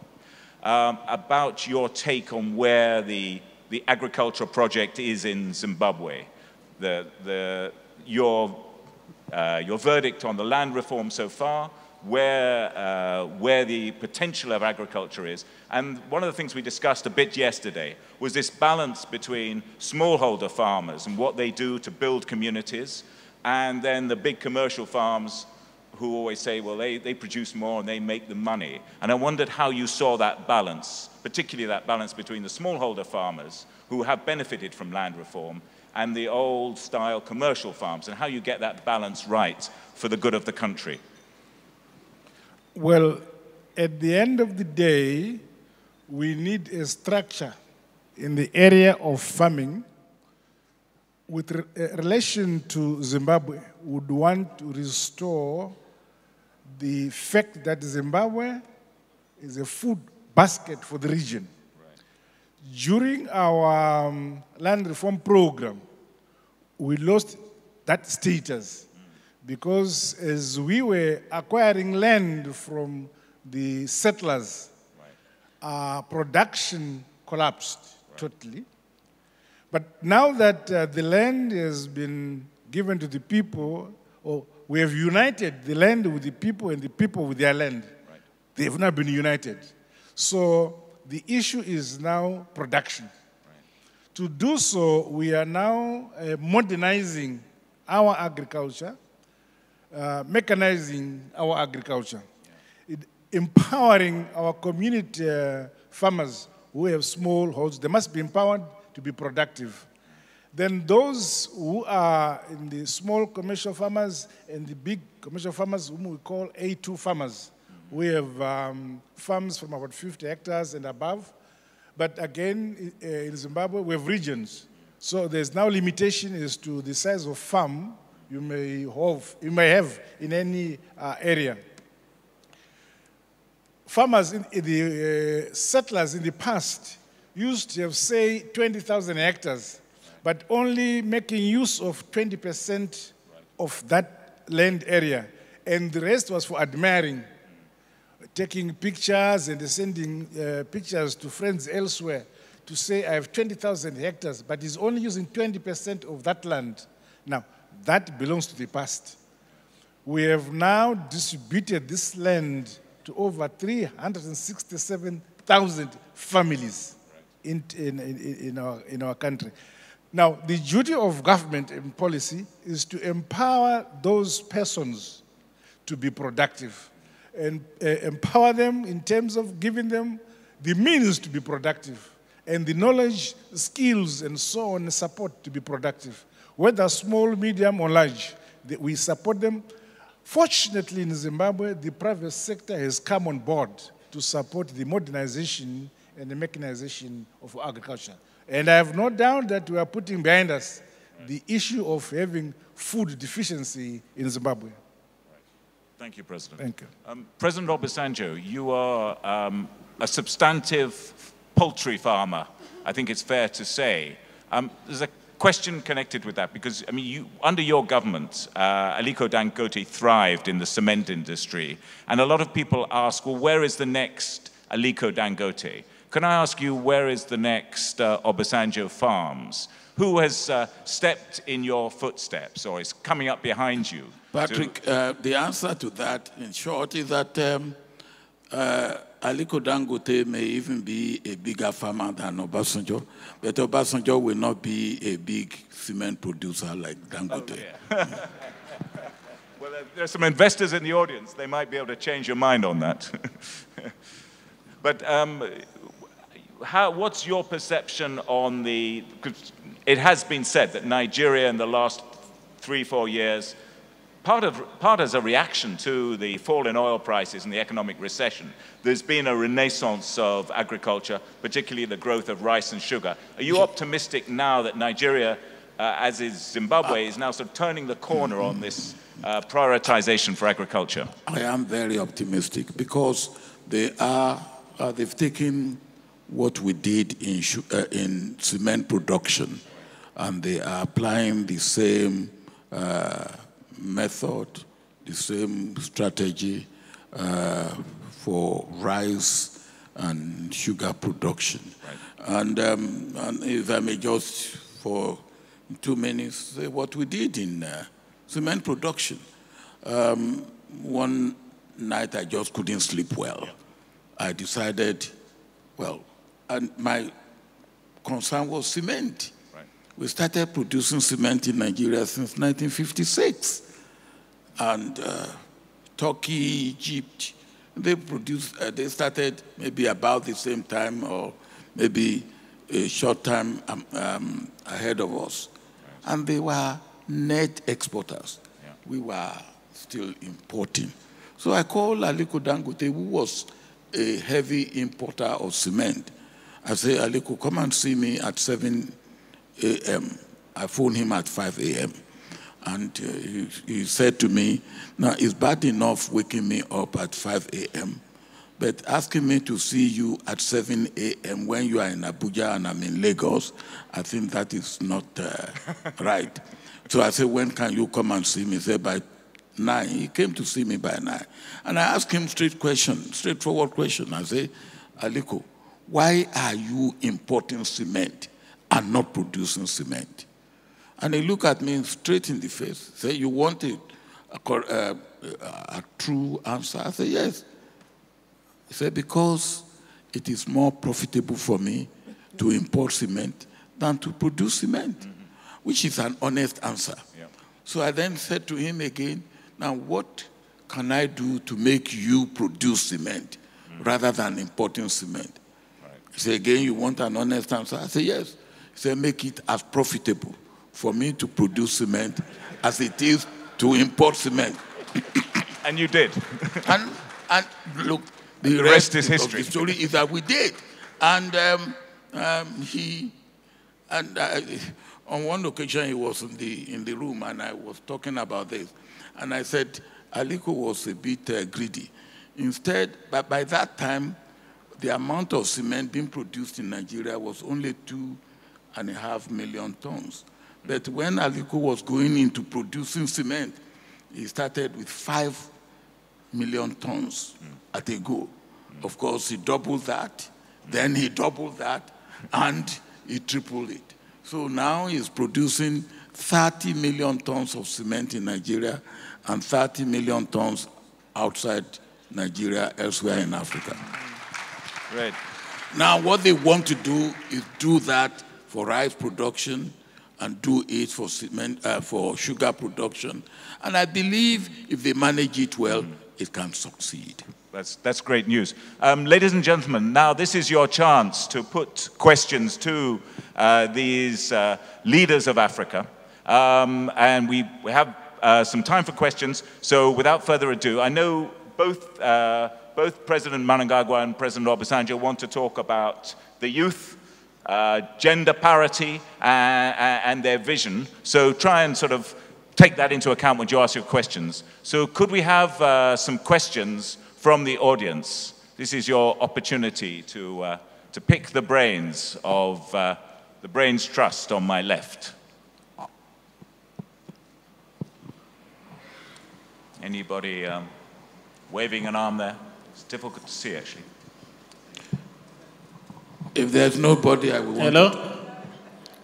about your take on where the agricultural project is in Zimbabwe. Your verdict on the land reform so far, where the potential of agriculture is. And one of the things we discussed a bit yesterday was this balance between smallholder farmers and what they do to build communities, and then the big commercial farms who always say, well, they produce more and they make the money. And I wondered how you saw that balance, particularly that balance between the smallholder farmers who have benefited from land reform and the old-style commercial farms, and how you get that balance right for the good of the country. Well, at the end of the day, we need a structure in the area of farming. With relation to Zimbabwe, would want to restore the fact that Zimbabwe is a food basket for the region. Right. During our land reform program, we lost that status because as we were acquiring land from the settlers, our production collapsed totally. But now that the land has been given to the people, or we have united the land with the people and the people with their land. Right. They have not been united. So the issue is now production. Right. To do so, we are now modernizing our agriculture, mechanizing our agriculture, empowering our community farmers who have small holds. They must be empowered to be productive. Then those who are in the small commercial farmers and the big commercial farmers, whom we call A2 farmers, we have farms from about 50 hectares and above. But again, in Zimbabwe, we have regions. So there's now limitation as to the size of farm you may have in any area. Farmers, the settlers in the past used to have, say, 20,000 hectares, but only making use of 20% of that land area. And the rest was for admiring, taking pictures and sending pictures to friends elsewhere to say, I have 20,000 hectares, but he's only using 20% of that land. Now, that belongs to the past. We have now distributed this land to over 367,000 families in our country. Now, the duty of government and policy is to empower those persons to be productive and empower them in terms of giving them the means to be productive and the knowledge, skills, and so on, support to be productive. Whether small, medium, or large, we support them. Fortunately, in Zimbabwe, the private sector has come on board to support the modernization and the mechanization of agriculture. And I have no doubt that we are putting behind us the issue of having food deficiency in Zimbabwe. Thank you, President. Thank you. President Obasanjo, you are a substantive poultry farmer, I think it's fair to say. There's a question connected with that, because I mean, under your government, Aliko Dangote thrived in the cement industry, and a lot of people ask, well, where is the next Aliko Dangote? Can I ask you, where is the next Obasanjo Farms? Who has stepped in your footsteps or is coming up behind you? Patrick, the answer to that, in short, is that Aliko Dangote may even be a bigger farmer than Obasanjo, but Obasanjo will not be a big cement producer like Dangote. Oh, yeah. Well, there's some investors in the audience. They might be able to change your mind on that. But what's your perception on the... It has been said that Nigeria in the last 3-4 years, part as a reaction to the fall in oil prices and the economic recession, there's been a renaissance of agriculture, particularly the growth of rice and sugar. Are you optimistic now that Nigeria, as is Zimbabwe, is now sort of turning the corner on this prioritization for agriculture? I am very optimistic because they've taken what we did in cement production, and they are applying the same method, the same strategy for rice and sugar production. Right. And if I may just, for 2 minutes, say what we did in cement production. One night I just couldn't sleep well. Yeah. I decided, well, and my concern was cement. Right. We started producing cement in Nigeria since 1956. And Turkey, Egypt, they started maybe about the same time or maybe a short time ahead of us. Right. And they were net exporters. Yeah. We were still importing. So I called Aliko Dangote, who was a heavy importer of cement. I said, Aliko, come and see me at 7 a.m. I phoned him at 5 a.m. And he said to me, now it's bad enough waking me up at 5 a.m., but asking me to see you at 7 a.m. when you are in Abuja and I'm in Lagos, I think that is not right. So I said, when can you come and see me? He said, by 9. He came to see me by 9. And I asked him straightforward question. I said, Aliko, why are you importing cement and not producing cement? And he looked at me straight in the face, said, you want a true answer? I said, yes. He said, because it is more profitable for me to import cement than to produce cement, which is an honest answer. Yeah. So I then said to him again, now what can I do to make you produce cement rather than importing cement? Right. He said, again, you want an honest answer? I said, yes. He said, make it as profitable for me to produce cement as it is to import cement. And you did. and look, the rest is history. Of the story is that we did. And on one occasion he was in the room and I was talking about this. And I said, Aliko was a bit greedy. Instead, by that time, the amount of cement being produced in Nigeria was only 2.5 million tons. But when Aliko was going into producing cement, he started with 5 million tons at a go. Of course, he doubled that, then he doubled that, and he tripled it. So now he's producing 30 million tons of cement in Nigeria and 30 million tons outside Nigeria, elsewhere in Africa. Right. Now, what they want to do is do that for rice production and do it for cement, for sugar production. And I believe if they manage it well, it can succeed. That's great news. Ladies and gentlemen, now this is your chance to put questions to these leaders of Africa. And we have some time for questions. So without further ado, I know both President Mnangagwa and President Obasanjo want to talk about the youth, gender parity, and their vision. So try and sort of take that into account when you ask your questions. So could we have some questions from the audience? This is your opportunity to pick the brains of the Brains Trust on my left. Anybody waving an arm there? It's difficult to see, actually. If there's nobody, I will want Hello?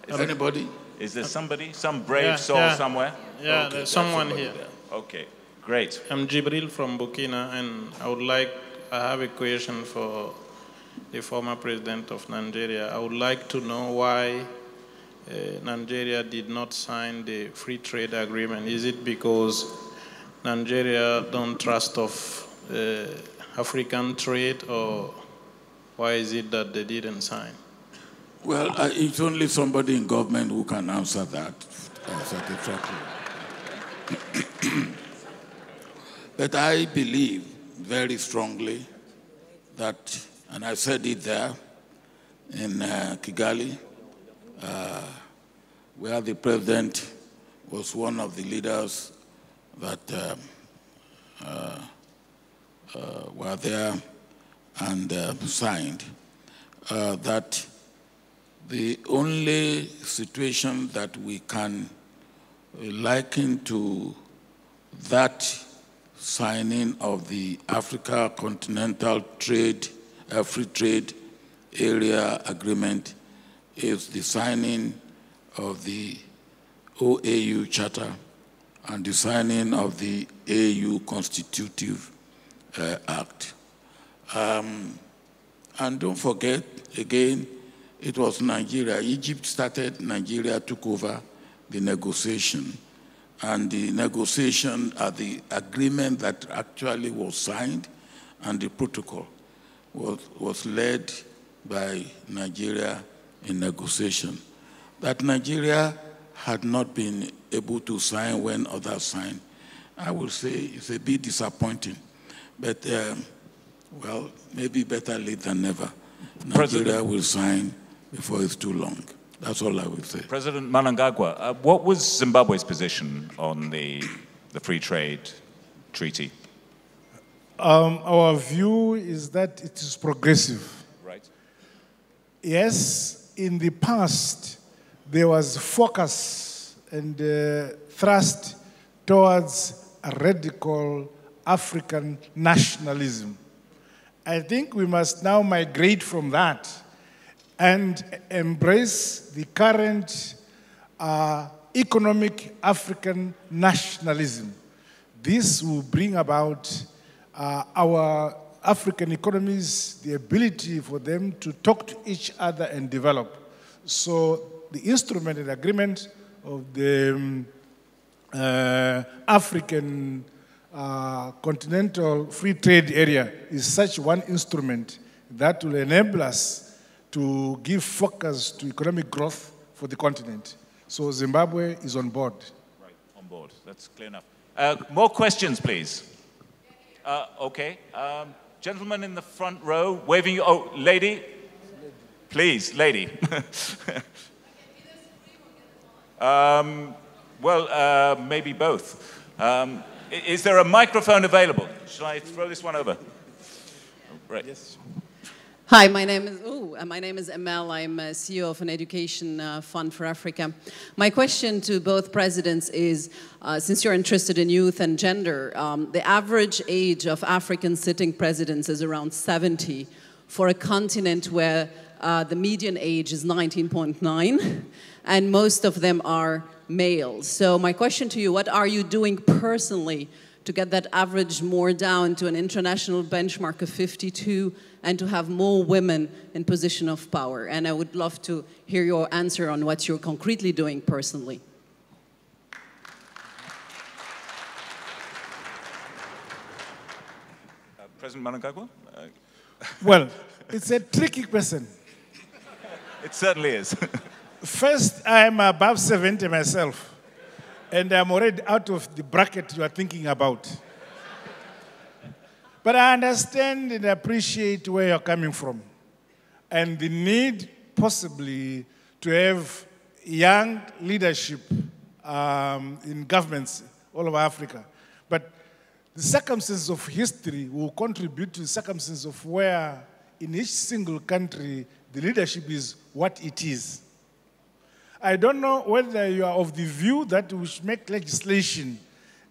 Is anybody? Is there somebody? Some brave soul somewhere? Yeah, okay, there's someone here. There. Okay, great. I'm Jibril from Burkina, and I have a question for the former president of Nigeria. I would like to know why Nigeria did not sign the free trade agreement. Is it because Nigeria don't trust of African trade, or why is it that they didn't sign? Well, it's only somebody in government who can answer that satisfactorily. But I believe very strongly that, and I said it there in Kigali, where the president was one of the leaders that were there and signed. that the only situation that we can liken to that signing of the Africa Continental Free Trade Area Agreement is the signing of the OAU Charter and the signing of the AU Constitutive Act. And don't forget, again, it was Nigeria. Egypt started, Nigeria took over the negotiation. And the negotiation, the agreement that actually was signed and the protocol was led by Nigeria in negotiation. That Nigeria had not been able to sign when others signed, I will say it's a bit disappointing. But, well, maybe better late than never. Nigeria will sign before it's too long. That's all I would say. President Mnangagwa, what was Zimbabwe's position on the free trade treaty? Our view is that it is progressive. Right. Yes, in the past, there was focus and thrust towards a radical African nationalism. I think we must now migrate from that and embrace the current economic African nationalism. This will bring about our African economies, the ability for them to talk to each other and develop. So the instrument and agreement of the African Continental Free Trade Area is such one instrument that will enable us to give focus to economic growth for the continent. So Zimbabwe is on board. Right, on board. That's clear enough. More questions, please. Okay. Gentleman in the front row, waving you. Oh, lady. Please, lady. Well, maybe both. Is there a microphone available? Shall I throw this one over? Right. Yes. Hi, my name is Emel. I'm CEO of an education fund for Africa. My question to both presidents is, since you're interested in youth and gender, the average age of African sitting presidents is around 70 for a continent where the median age is 19.9, and most of them are males. So my question to you, what are you doing personally to get that average more down to an international benchmark of 52 and to have more women in position of power? And I would love to hear your answer on what you're concretely doing personally. President Mnangagwa? Well, it's a tricky question. It certainly is. First, I'm above 70 myself, and I'm already out of the bracket you are thinking about. But I understand and appreciate where you're coming from, and the need possibly to have young leadership in governments all over Africa. But the circumstances of history will contribute to the circumstances of where in each single country the leadership is what it is. I don't know whether you are of the view that we should make legislation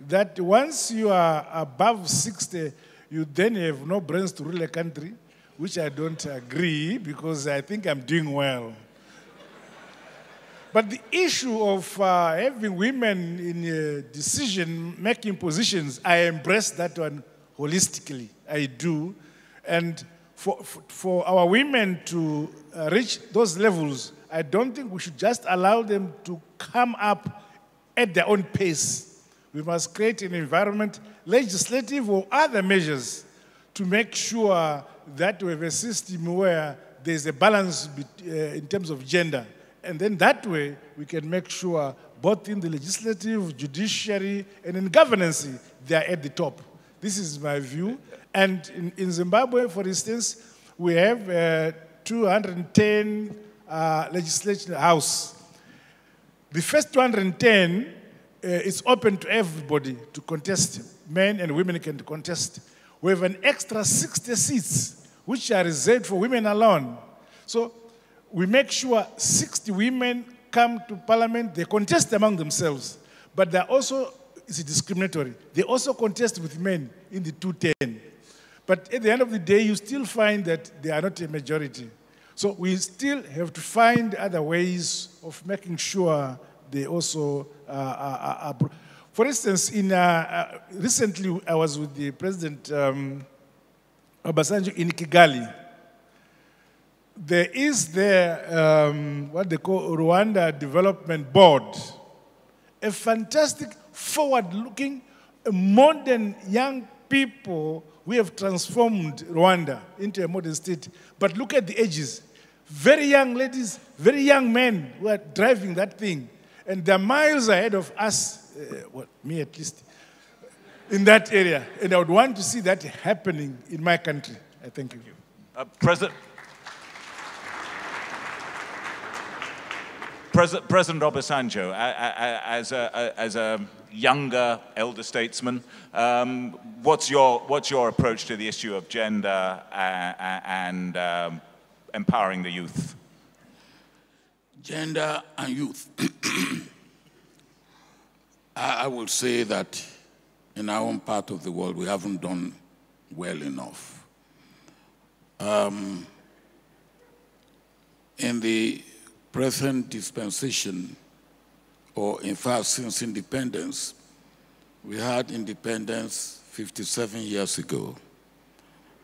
that once you are above 60, you then have no brains to rule a country, which I don't agree because I think I'm doing well. But the issue of having women in decision-making positions, I embrace that one holistically. I do. And for our women to reach those levels, I don't think we should just allow them to come up at their own pace. We must create an environment, legislative or other measures, to make sure that we have a system where there's a balance in terms of gender. And then that way, we can make sure both in the legislative, judiciary, and in governance, they are at the top. This is my view. And in Zimbabwe, for instance, we have 210 legislative house. The first 210 is open to everybody to contest. Men and women can contest. We have an extra 60 seats, which are reserved for women alone. So we make sure 60 women come to parliament, they contest among themselves, but they're also, it's discriminatory. They also contest with men in the 210. But at the end of the day, you still find that they are not a majority. So we still have to find other ways of making sure they also are. For instance, recently I was with the President Obasanjo in Kigali. There is what they call Rwanda Development Board, a fantastic, forward-looking, modern young people. We have transformed Rwanda into a modern state. But look at the ages. Very young ladies, very young men who are driving that thing. And they're miles ahead of us, me at least, in that area. And I would want to see that happening in my country. I thank you. President Obasanjo, as a younger elder statesman, what's your approach to the issue of gender and empowering the youth? Gender and youth. I will say that in our own part of the world, we haven't done well enough. In the present dispensation, or in fact since independence, we had independence 57 years ago,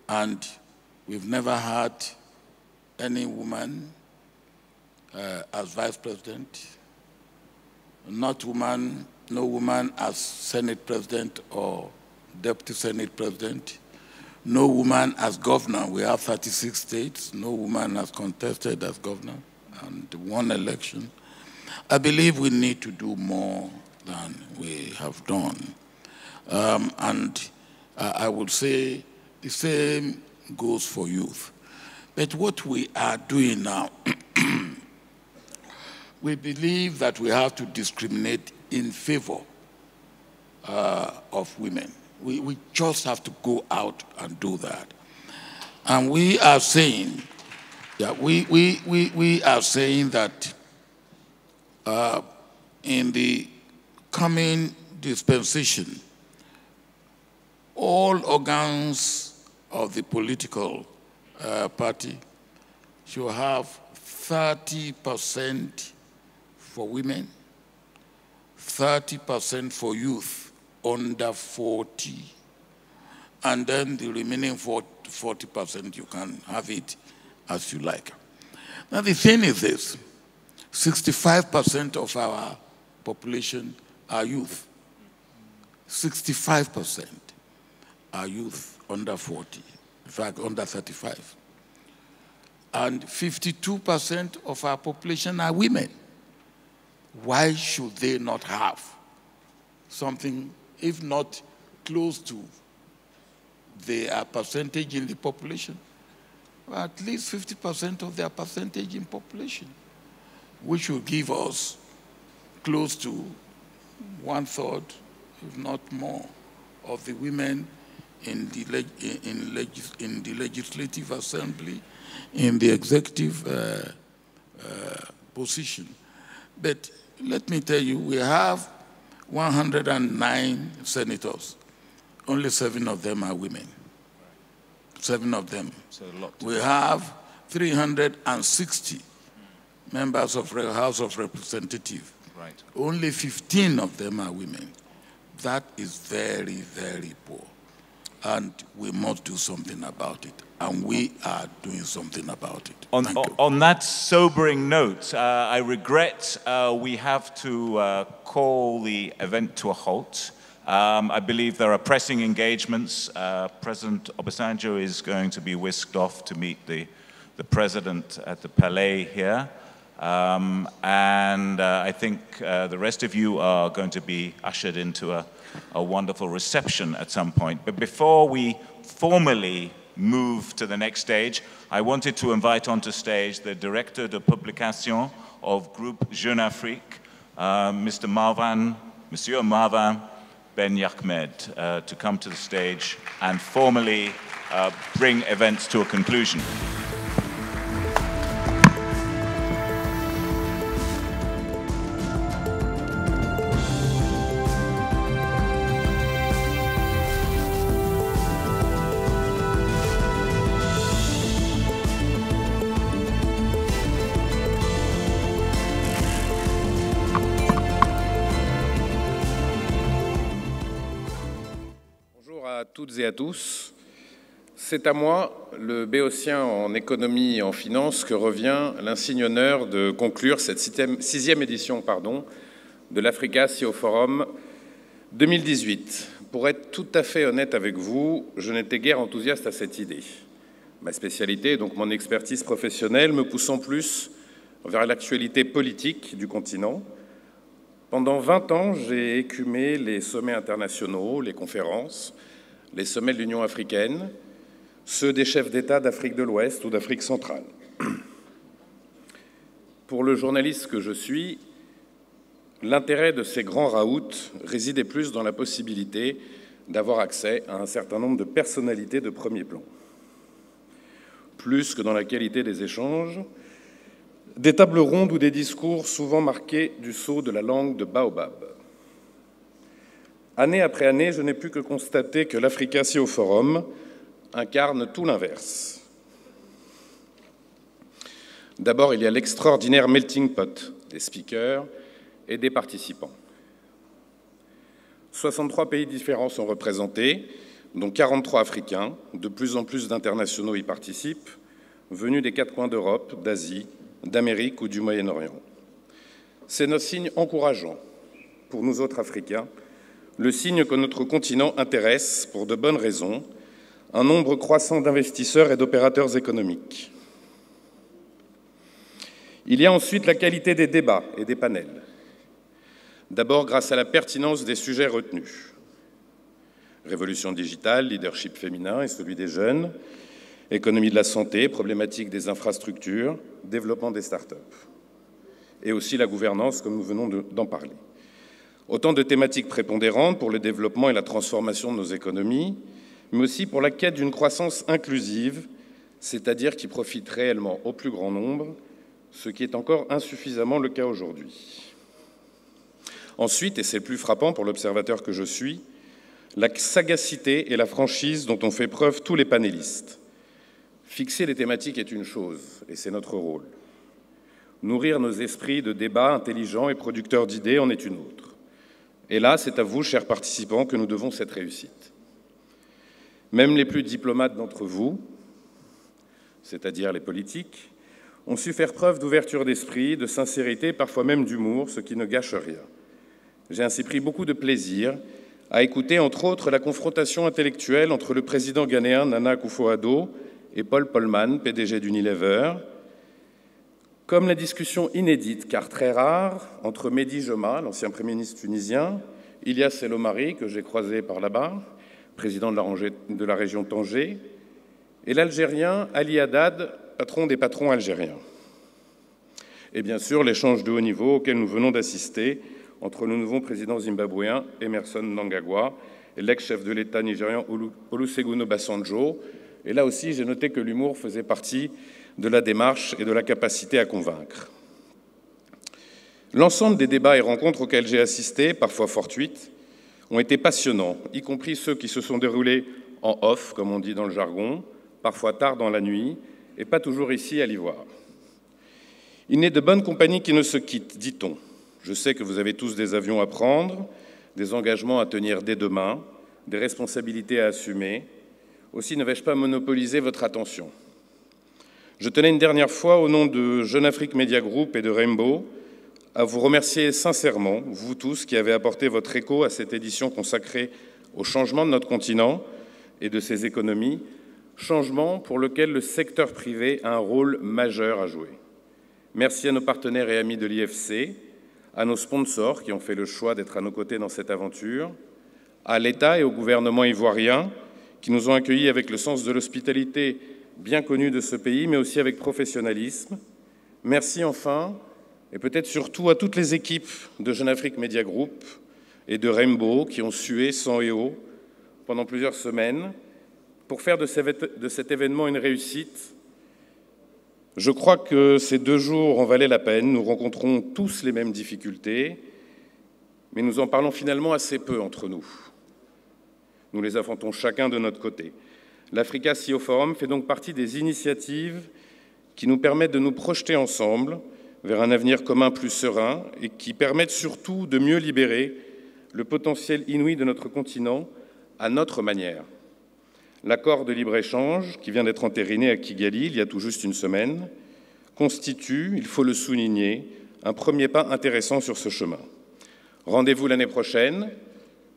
and we've never had any woman as vice president, no woman as Senate president or deputy Senate president, no woman as governor. We have 36 states, no woman has contested as governor and won election. I believe we need to do more than we have done. I would say the same goes for youth. But what we are doing now, we believe that we have to discriminate in favor of women. We just have to go out and do that. And we are saying, we are saying that in the coming dispensation, all organs of the political party should have 30% for women, 30% for youth under 40, and then the remaining 40% you can have it as you like. Now the thing is this, 65% of our population are youth. 65% are youth under 40, in fact under 35. And 52% of our population are women. Why should they not have something, if not close to their percentage in the population, at least 50% of their percentage in population, which will give us close to 1/3, if not more, of the women in the legislative assembly, in the executive position. But let me tell you, we have 109 senators. Only 7 of them are women. 7 of them. We have 360 members of the House of Representatives. Right. Only 15 of them are women. That is very, very poor. And we must do something about it. And we are doing something about it. On that sobering note, I regret we have to call the event to a halt. I believe there are pressing engagements. President Obasanjo is going to be whisked off to meet the president at the Palais here. I think the rest of you are going to be ushered into a wonderful reception at some point. But before we formally move to the next stage, I wanted to invite onto stage the Directeur de Publication of Groupe Jeune Afrique, Monsieur Marvin Ben Yahmed, to come to the stage and formally bring events to a conclusion. à toutes et à tous. C'est à moi, le béotien en économie et en finance, que revient l'insigne honneur de conclure cette sixième édition de l'Africa CEO Forum 2018. Pour être tout à fait honnête avec vous, je n'étais guère enthousiaste à cette idée. Ma spécialité, donc mon expertise professionnelle, me poussant plus vers l'actualité politique du continent. Pendant 20 ans, j'ai écumé les sommets internationaux, les conférences, les sommets de l'Union africaine, ceux des chefs d'État d'Afrique de l'Ouest ou d'Afrique centrale. Pour le journaliste que je suis, l'intérêt de ces grands raouts résidait plus dans la possibilité d'avoir accès à un certain nombre de personnalités de premier plan, plus que dans la qualité des échanges, des tables rondes ou des discours souvent marqués du sceau de la langue de Baobab. Année après année, je n'ai pu que constater que l'Africa CEO Forum incarne tout l'inverse. D'abord, il y a l'extraordinaire melting pot des speakers et des participants. 63 pays différents sont représentés, dont 43 africains. De plus en plus d'internationaux y participent, venus des 4 coins d'Europe, d'Asie, d'Amérique ou du Moyen-Orient. C'est notre signe encourageant pour nous autres Africains, le signe que notre continent intéresse, pour de bonnes raisons, un nombre croissant d'investisseurs et d'opérateurs économiques. Il y a ensuite la qualité des débats et des panels. D'abord grâce à la pertinence des sujets retenus. Révolution digitale, leadership féminin et celui des jeunes, économie de la santé, problématique des infrastructures, développement des start-up. Et aussi la gouvernance, comme nous venons d'en parler. Autant de thématiques prépondérantes pour le développement et la transformation de nos économies, mais aussi pour la quête d'une croissance inclusive, c'est-à-dire qui profite réellement au plus grand nombre, ce qui est encore insuffisamment le cas aujourd'hui. Ensuite, et c'est le plus frappant pour l'observateur que je suis, la sagacité et la franchise dont ont fait preuve tous les panélistes. Fixer les thématiques est une chose, et c'est notre rôle. Nourrir nos esprits de débats intelligents et producteurs d'idées en est une autre. Et là, c'est à vous, chers participants, que nous devons cette réussite. Même les plus diplomates d'entre vous, c'est-à-dire les politiques, ont su faire preuve d'ouverture d'esprit, de sincérité, parfois même d'humour, ce qui ne gâche rien. J'ai ainsi pris beaucoup de plaisir à écouter, entre autres, la confrontation intellectuelle entre le président ghanéen Nana Akufo-Addo et Paul Polman, PDG d'Unilever, comme la discussion inédite, car très rare, entre Mehdi Joma, l'ancien Premier ministre tunisien, Ilyas El Omari, que j'ai croisé par là-bas, président de la région Tanger, et l'Algérien Ali Haddad, patron des patrons algériens. Et bien sûr, l'échange de haut niveau auquel nous venons d'assister entre le nouveau président zimbabwéen Emerson Mnangagwa et l'ex-chef de l'État nigérian Olusegun Obasanjo. Et là aussi, j'ai noté que l'humour faisait partie de la démarche et de la capacité à convaincre. L'ensemble des débats et rencontres auxquels j'ai assisté, parfois fortuites, ont été passionnants, y compris ceux qui se sont déroulés en off, comme on dit dans le jargon, parfois tard dans la nuit, et pas toujours ici à l'Ivoire. Il n'est de bonne compagnie qui ne se quitte, dit-on. Je sais que vous avez tous des avions à prendre, des engagements à tenir dès demain, des responsabilités à assumer. Aussi ne vais-je pas monopoliser votre attention. Je tenais une dernière fois, au nom de Jeune Afrique Media Group et de Rainbow, à vous remercier sincèrement, vous tous qui avez apporté votre écho à cette édition consacrée au changement de notre continent et de ses économies, changement pour lequel le secteur privé a un rôle majeur à jouer. Merci à nos partenaires et amis de l'IFC, à nos sponsors qui ont fait le choix d'être à nos côtés dans cette aventure, à l'État et au gouvernement ivoirien qui nous ont accueillis avec le sens de l'hospitalité bien connu de ce pays, mais aussi avec professionnalisme. Merci enfin, et peut-être surtout à toutes les équipes de Jeune Afrique Media Group et de Rainbow qui ont sué sang et eau pendant plusieurs semaines pour faire de cet événement une réussite. Je crois que ces 2 jours en valaient la peine. Nous rencontrons tous les mêmes difficultés, mais nous en parlons finalement assez peu entre nous. Nous les affrontons chacun de notre côté. L'Africa CEO Forum fait donc partie des initiatives qui nous permettent de nous projeter ensemble vers un avenir commun plus serein et qui permettent surtout de mieux libérer le potentiel inouï de notre continent à notre manière. L'accord de libre-échange, qui vient d'être entériné à Kigali il y a tout juste une semaine, constitue, il faut le souligner, un premier pas intéressant sur ce chemin. Rendez-vous l'année prochaine,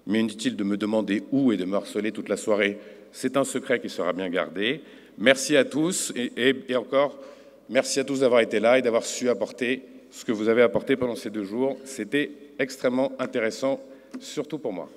mais inutile de me demander où et de me harceler toute la soirée, c'est un secret qui sera bien gardé. Merci à tous et encore, merci à tous d'avoir été là et d'avoir su apporter ce que vous avez apporté pendant ces 2 jours. C'était extrêmement intéressant, surtout pour moi.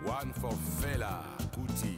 One for Fela Kuti.